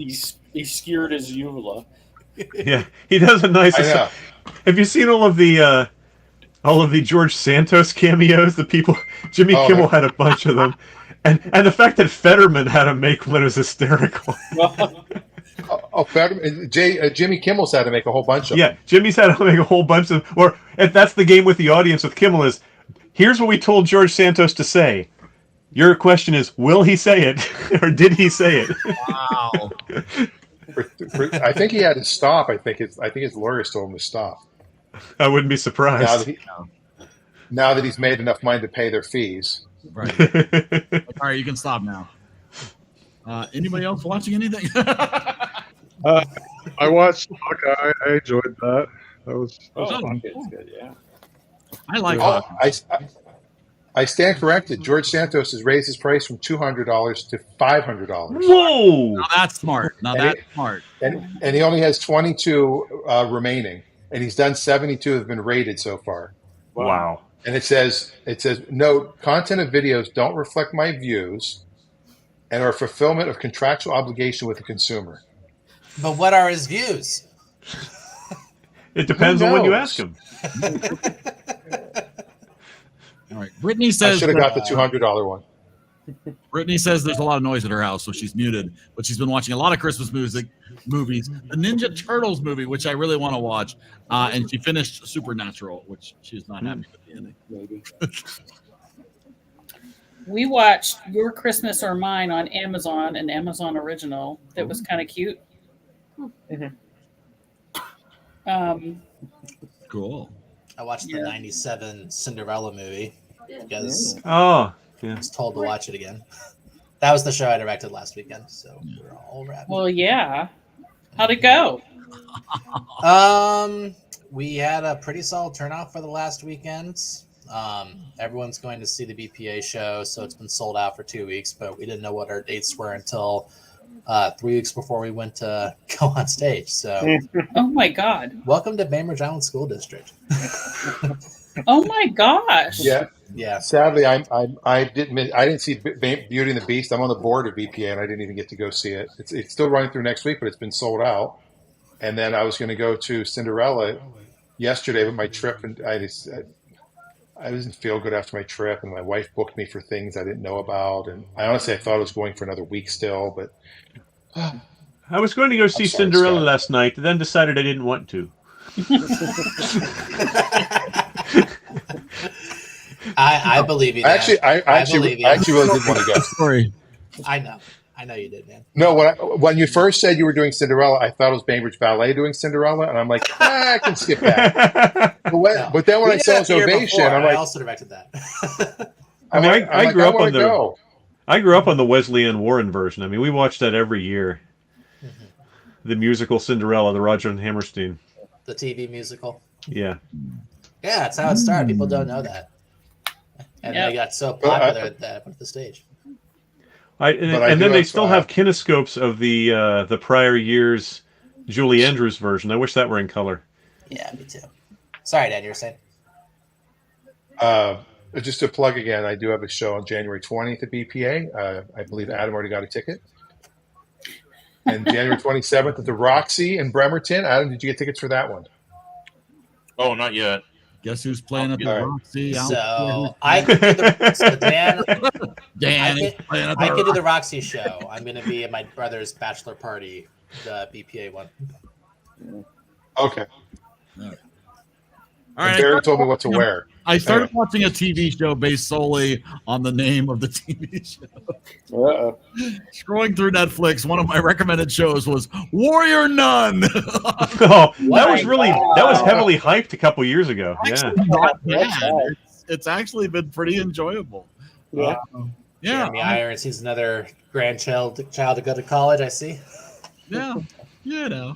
he skewered his uvula. Yeah, he does a nice. Have you seen all of the George Santos cameos? The people, Jimmy Kimmel had a bunch of them, and the fact that Fetterman had to make one was hysterical. Fetterman, Jimmy Kimmel's had to make a whole bunch of them. Yeah, Jimmy's had to make a whole bunch of. Or if that's the game with the audience with Kimmel is, here's what we told George Santos to say. Your question is, will he say it, or did he say it? Wow. I think he had to stop. I think his lawyers told him to stop. I wouldn't be surprised. Now that he's made enough money to pay their fees. Right. All right, you can stop now. Anybody else watching anything? I watched Hawkeye. I enjoyed that. That was fun. It's good, yeah. I like Oh, Hawkeye. I stand corrected. George Santos has raised his price from $200 to $500. Whoa! Now that's smart. Smart. And he only has 22 remaining, and he's done 72 have been rated so far. Wow. And it says, note, content of videos don't reflect my views and are fulfillment of contractual obligation with the consumer. But what are his views? It depends on when you ask him. All right. Brittany says I should have got the $200 one. Brittany says there's a lot of noise at her house, so she's muted. But she's been watching a lot of Christmas movies. The Ninja Turtles movie, which I really want to watch, and she finished Supernatural, which she's not happy with the ending. Maybe. We watched Your Christmas or Mine on Amazon, an Amazon original that was kind of cute. Cool. I watched the 97 Cinderella movie because I was told to watch it again. That was the show I directed last weekend, so we're all wrapped. Well, yeah. How'd it go? We had a pretty solid turnout for the last weekend. Everyone's going to see the BPA show, so it's been sold out for 2 weeks, but we didn't know what our dates were until 3 weeks before we went to go on stage. So, oh my God! Welcome to Bainbridge Island School District. Oh my gosh! Yeah. Sadly, I didn't see Beauty and the Beast. I'm on the board of BPA, and I didn't even get to go see it. It's still running through next week, but it's been sold out. And then I was going to go to Cinderella yesterday, but my trip, and I didn't feel good after my trip, and my wife booked me for things I didn't know about. And I honestly thought I was going for another week still, but I was going to go see Cinderella last night, then decided I didn't want to. I believe you. Dan. I actually really did want to go. Sorry. I know you did, man. No, when you first said you were doing Cinderella, I thought it was Bainbridge Ballet doing Cinderella, and I'm like, I can skip that. But then when I saw his ovation, I'm like, I also directed that. I grew up on the. I grew up on the Wesleyan Warren version. I mean, we watched that every year. The musical Cinderella, the Roger and Hammerstein. The TV musical. Yeah. Yeah, that's how it started. People don't know that. And they got so popular that I went to the stage. And then they still have kinescopes of the prior year's Julie Andrews version. I wish that were in color. Yeah, me too. Sorry, Dad, you were saying? Just to plug again, I do have a show on January 20th at BPA. I believe Adam already got a ticket. And January 27th at the Roxy in Bremerton. Adam, did you get tickets for that one? Oh, not yet. Guess who's playing at the Roxy? So I can do the Dan. I can do the Roxy show. I'm going to be at my brother's bachelor party, the BPA one. Okay. All right. Barry told me what to wear. I started watching a TV show based solely on the name of the TV show. Scrolling through Netflix, one of my recommended shows was Warrior Nun. That was heavily hyped a couple years ago. Not bad. It's actually been pretty enjoyable. Yeah. Jeremy Irons, he's another grandchild to go to college, I see. Yeah. Yeah.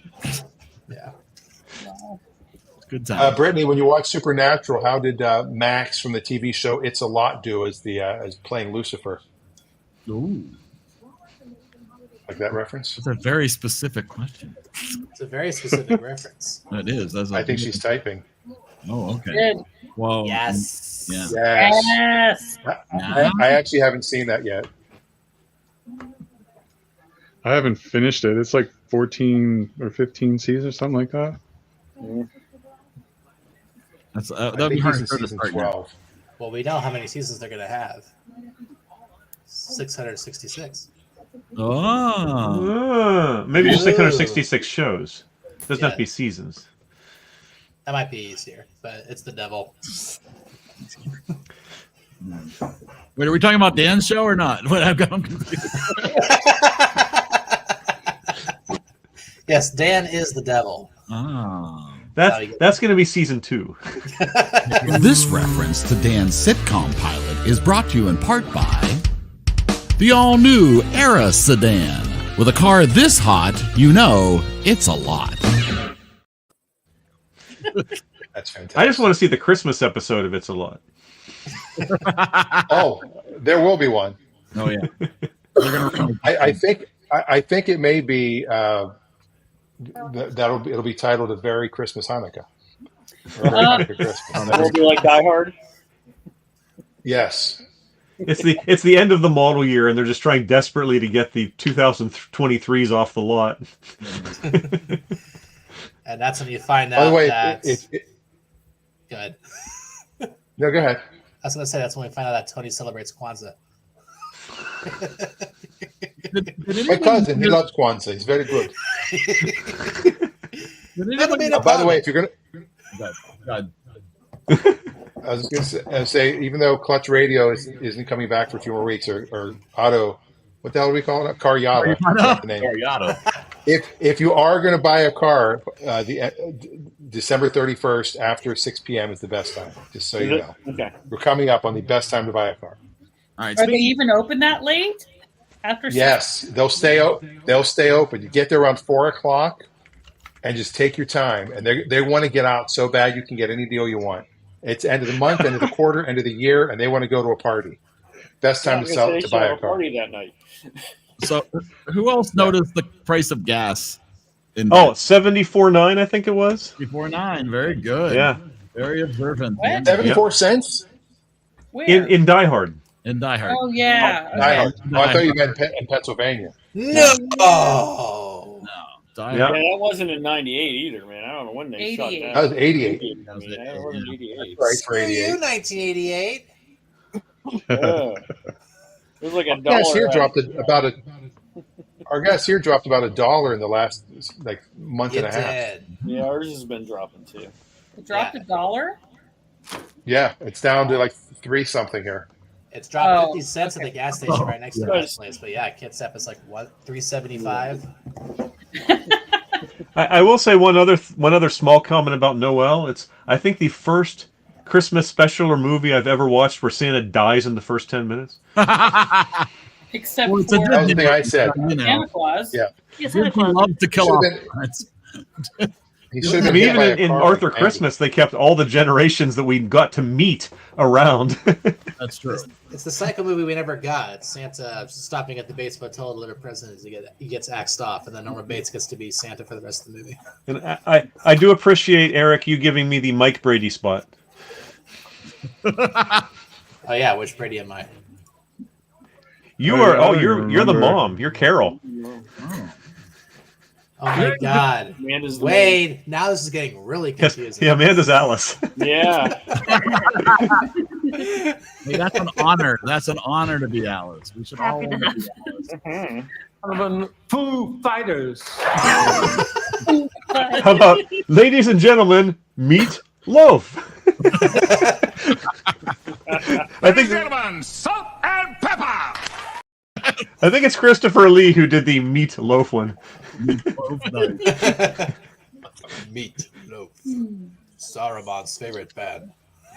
Good time. Brittany, when you watch Supernatural, how did Max from the TV show It's a Lot do as playing Lucifer? Ooh. Like that reference? It's a very specific question. It's a very specific reference. It is. I think she's typing. Oh, okay. Good. Whoa. Yes. Yeah. Yes. I actually haven't seen that yet. I haven't finished it. It's like 14 or 15 seasons or something like that. That's that'd be hard for season 12. Well, we know how many seasons they're going to have. 666. Maybe just 666 shows. Doesn't have to be seasons. That might be easier, but it's the devil. Wait, are we talking about Dan's show or not? I'm confused. Yes, Dan is the devil. Oh. That's going to be season 2. This reference to Dan's sitcom pilot is brought to you in part by the all-new Era sedan. With a car this hot, you know it's a lot. That's fantastic. I just want to see the Christmas episode of It's a Lot. Oh, there will be one. Oh yeah. I think it may be it'll be titled "A Very Christmas Hanukkah." Or Very Hanukkah Christmas. Will be like Die Hard. Yes. It's the end of the model year, and they're just trying desperately to get the 2023s off the lot. And that's when you find out By the way, that. Go ahead. No, go ahead. I was going to say that's when we find out that Tony celebrates Kwanzaa. My cousin, he loves Kwanzaa. He's very good. By the way, if you're gonna, I was going to say, even though Clutch Radio isn't coming back for a few more weeks, or Auto, what the hell are we calling it? Car Yada. Car Yada. If you are going to buy a car, December 31st after 6 p.m. is the best time. Just so you know. Okay. We're coming up on the best time to buy a car. All right. Are they even open that late? After Yes, they'll stay open. You get there around 4:00 and just take your time. And they want to get out so bad you can get any deal you want. It's end of the month, end of the quarter, end of the year, and they want to go to a party. Best time to buy a car. Party that night. So, who else noticed the price of gas? $74.9, I think it was. $74.9. Very good. Yeah. Very observant. What? 74 cents? Where? In Die Hard. In Die Hard. Oh, yeah. Die Hard. Oh, I thought you meant in Pennsylvania. No. Die Yeah, Hard. that wasn't in '98 either, man. I don't know when they shot 88. that. That was 88. I mean, that wasn't 88. Right for Screw 88. you, 1988. It was like Our $1. gas here dropped about $1 in the last month and a half. Did. Yeah, ours has been dropping too. It dropped $1? Yeah, it's down to like 3 something here. It's dropped Oh, 50 cents at the gas station right next to my place. But yeah, Kitsap is like what, $3.75? I will say one other small comment about Noelle. It's I think the first Christmas special or movie I've ever watched where Santa dies in the first 10 minutes. Except Well, it's a for That was the thing I said. Santa Claus. Yeah. Yes, He loves to kill off. He should have I been mean, hit by even a in car Arthur like Andy. Christmas, they kept all the generations that we got to meet around. That's true. It's the psycho movie we never got. It's Santa stopping at the Bates Motel to deliver presents. He gets axed off, and then Norman Bates gets to be Santa for the rest of the movie. And I do appreciate, Eric, you giving me the Mike Brady spot. Oh yeah, which Brady am I? You're the mom. You're Carol. Oh my God, Amanda's the Wade! Now this is getting really confusing. Yeah, Amanda's Alice. Yeah. Hey, that's an honor. That's an honor to be Alice. We should all Happy to want to have be Alice. Foo Fighters. How about, ladies and gentlemen, meet Loaf? I think Gentlemen, salt and pepper. I think it's Christopher Lee who did the Meat Loaf one. Meat Loaf. Saruman's favorite band.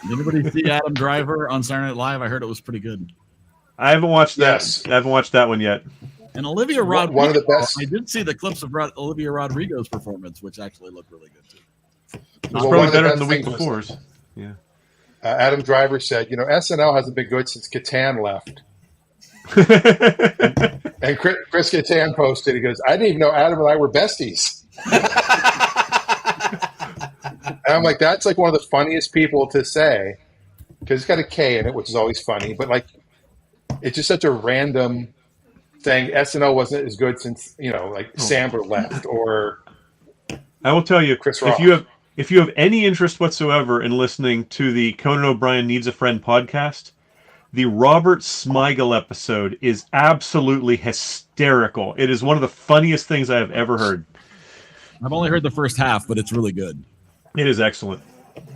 Anybody see Adam Driver on Saturday Night Live? I heard it was pretty good. I haven't watched that. Yes. I haven't watched that one yet. And Olivia Rodrigo. One of the best. I did see the clips of Olivia Rodrigo's performance, which actually looked really good too. It's Well, probably one of the better than best the week things was- before's. Yeah. Adam Driver said, SNL hasn't been good since Catan left. And Chris Catan posted, he goes, I didn't even know Adam and I were besties. And I'm like, that's like one of the funniest people to say, because it's got a K in it, which is always funny, but like, it's just such a random thing. SNL wasn't as good since, Sandler left, or I will tell you, Chris Rock. if you have any interest whatsoever in listening to the Conan O'Brien Needs a Friend podcast, the Robert Smigel episode is absolutely hysterical. It is one of the funniest things I have ever heard. I've only heard the first half, but it's really good. It is excellent.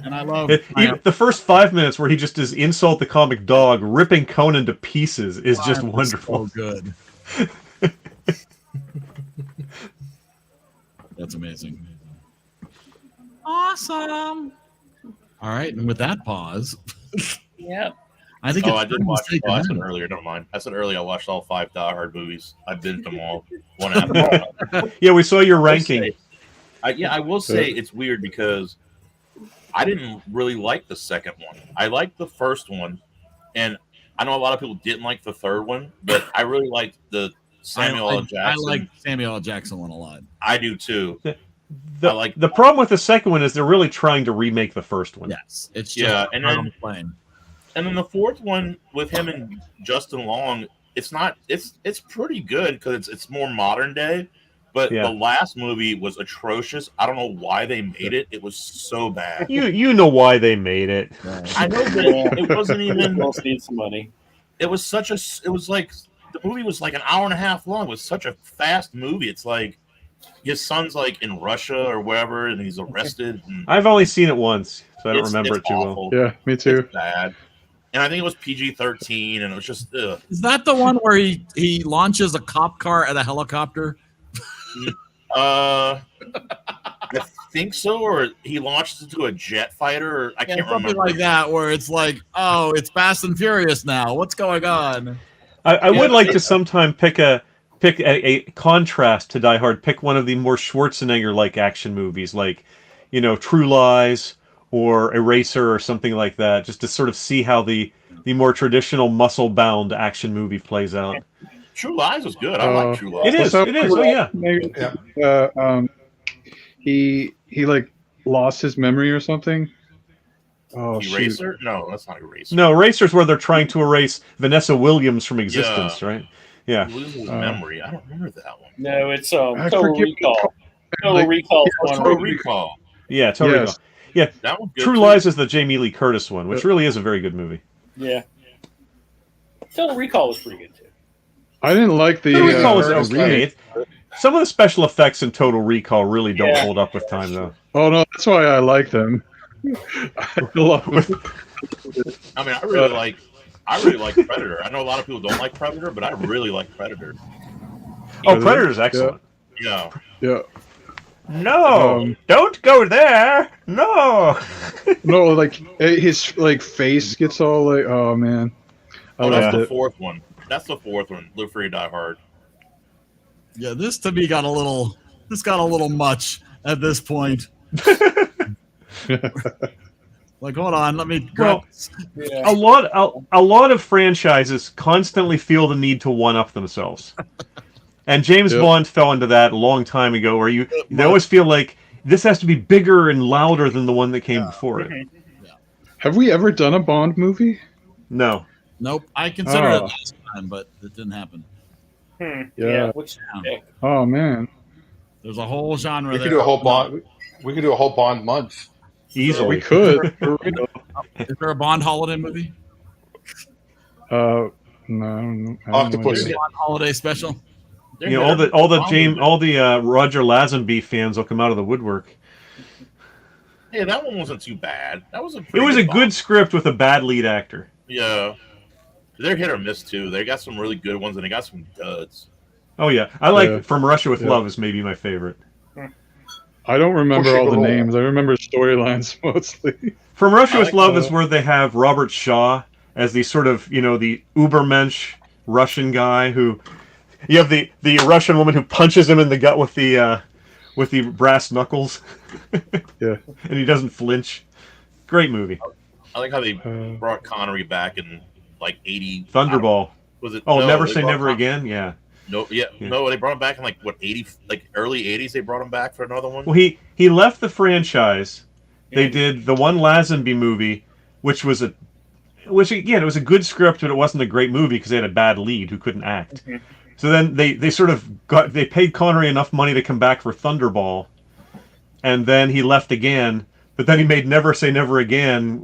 And I love Even the first 5 minutes where he just does insult the comic dog, ripping Conan to pieces is just wonderful. So good. That's amazing. Awesome. All right, and with that pause, Yep. I think. Oh, it's I did time to watch. say Oh, I said goodnight. earlier. Never mind. I said earlier I watched all 5 Die Hard movies. I binged them all, one after another. Yeah, we saw your I will ranking. say- I will say it's weird because I didn't really like the second one. I liked the first one, and I know a lot of people didn't like the third one, but I really liked the Samuel L. I Jackson. like Samuel L. Jackson one a lot. I do too. The problem with the second one is they're really trying to remake the first one. Yes, it's Yeah, and then playing. And then the fourth one with him and Justin Long, it's not. It's pretty good because it's more modern day. But Yeah. the last movie was atrocious. I don't know why they made it. It was so bad. You know why they made it. I know, but it wasn't even. Most need some money. It was such a. It was like the movie was like an hour and a half long. It was such a fast movie. It's like his son's like in Russia or wherever, and he's arrested. And I've only seen it once, so I don't it's remember it too awful. well. Yeah, me too. It's bad. And I think it was PG-13, and it was just. Ugh. Is that the one where he launches a cop car at a helicopter? I think so, or he launched into a jet fighter, or I can't Something remember. like that, where it's like, oh, it's Fast and Furious now. What's going on? I would like to sometime pick a contrast to Die Hard. Pick one of the more Schwarzenegger-like action movies, like True Lies or Eraser or something like that, just to sort of see how the more traditional muscle-bound action movie plays out. True Lies was good. I like True Lies. It is. It is. Oh yeah. He like lost his memory or something. Oh, Eraser? No, that's not Eraser. No, Eraser's where they're trying to erase Vanessa Williams from existence, right? Yeah. He loses his memory. I don't remember that one. No, it's I Total forget- Recall. Total Recall. is one Total where- Recall. Yeah, Total Yes. Recall. Yeah, That one's good True too. Lies is the Jamie Lee Curtis one, which really is a very good movie. Yeah. Total Recall was pretty good too. I didn't like the Total Recall was first okay. one. Some of the special effects in Total Recall really don't Yeah. hold up with time, though. Oh no, that's why I like them. I love them. I mean, I really like Predator. I know a lot of people don't like Predator, but I really like Predator. Oh, Predator's excellent. Yeah. Yeah. No, don't go there. No. No, like his like face gets all like, oh man. Oh, that's the it. fourth one. That's the fourth one. Live Free, Die Hard. Yeah, this to me got a little much at this point. Like, hold on, let me grab. A lot of franchises constantly feel the need to one up themselves. And James Bond fell into that a long time ago, where they always feel like this has to be bigger and louder than the one that came before it. Have we ever done a Bond movie? No. Nope. I considered it last time, but it didn't happen. Yeah. Which, Oh man. There's a whole genre We there. could do a whole Bond. We could do a whole Bond month. Easily. We could. Is there a Bond holiday movie? No, I don't know. Octopus. Bond holiday special? All the Roger Lazenby fans will come out of the woodwork. Yeah, that one wasn't too bad. That was a. It was a good script with a bad lead actor. Yeah, they're hit or miss too. They got some really good ones, and they got some duds. Oh yeah, I like From Russia with Love is maybe my favorite. I don't remember all the Pushing the names. I remember storylines mostly. From Russia with Love that. is where they have Robert Shaw as the sort of the Ubermensch Russian guy who. You have the Russian woman who punches him in the gut with the brass knuckles. Yeah, and he doesn't flinch. Great movie. I like how they brought Connery back in like 80. Thunderball. Was it? Oh, no, Never they Say brought Never Again. Yeah. No, no, they brought him back in like what 80, like early 80s. They brought him back for another one. Well, he left the franchise. They did the one Lazenby movie, which again it was a good script, but it wasn't a great movie because they had a bad lead who couldn't act. So then they sort of they paid Connery enough money to come back for Thunderball, and then he left again. But then he made Never Say Never Again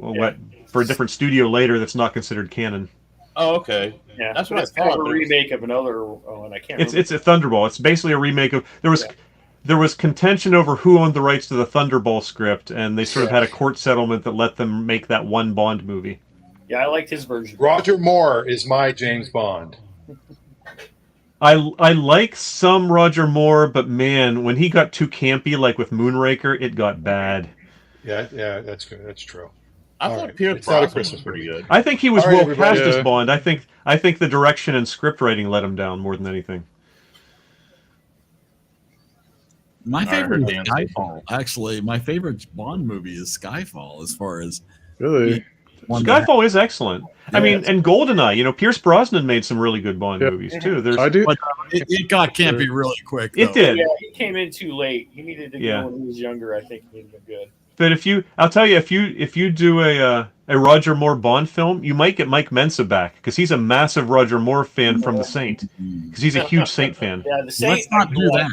for a different studio later that's not considered canon. Oh, okay. Yeah, that's what I it's kind thought. of a remake of another one. I can't. It's a Thunderball. It's basically a remake of there was contention over who owned the rights to the Thunderball script, and they sort of had a court settlement that let them make that one Bond movie. Yeah, I liked his version. Roger Moore is my James Bond. I like some Roger Moore, but man, when he got too campy, like with Moonraker, it got bad. Yeah, that's good. That's true. I All thought right. Pierce It's not a Brosnan was Christmas pretty movie. good. I think he was All right, well everybody. cast as Yeah. Bond. I think the direction and script writing let him down more than anything. My All right, favorite is Dan. Skyfall. Actually, my favorite Bond movie is Skyfall. As far as Really? one that Skyfall is excellent. I mean, and Goldeneye. You know, Pierce Brosnan made some really good Bond Yeah. movies too. There's I do. but it got campy really quick. It though. did. Yeah, he came in too late. He needed to Yeah. go when he was younger. I think he would have been good. But I'll tell you, if you do a Roger Moore Bond film, you might get Mike Mensa back because he's a massive Roger Moore fan from The Saint because he's a huge Saint fan. Yeah, the Saint. Let's not do that.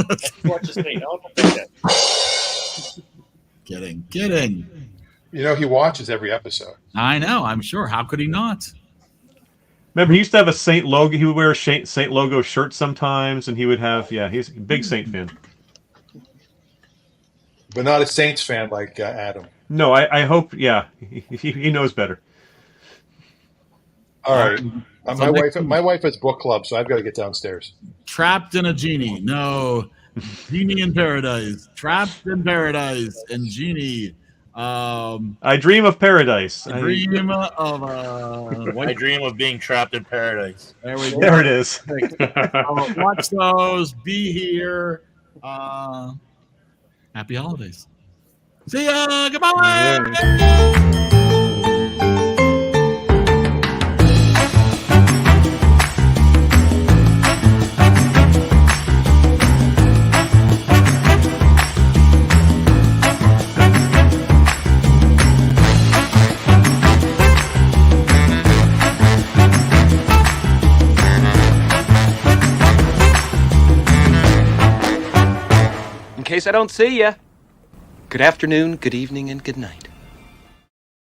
Let's watch the Saint. I'll think that. Kidding. You know, he watches every episode. I know. I'm sure. How could he not? Remember, he used to have a Saint logo. He would wear a Saint logo shirt sometimes, and he would have he's a big Saint fan. But not a Saints fan like Adam. No, I hope he knows better. All right. So My wife has book club, so I've got to get downstairs. Trapped in a Genie. No. Genie in Paradise. Trapped in Paradise. And Genie. I Dream of Paradise. I dream of I dream of being trapped in paradise. There we go. There it is. Watch those. Be here. Happy holidays. See ya. Goodbye. In case I don't see ya, good afternoon, good evening, and good night.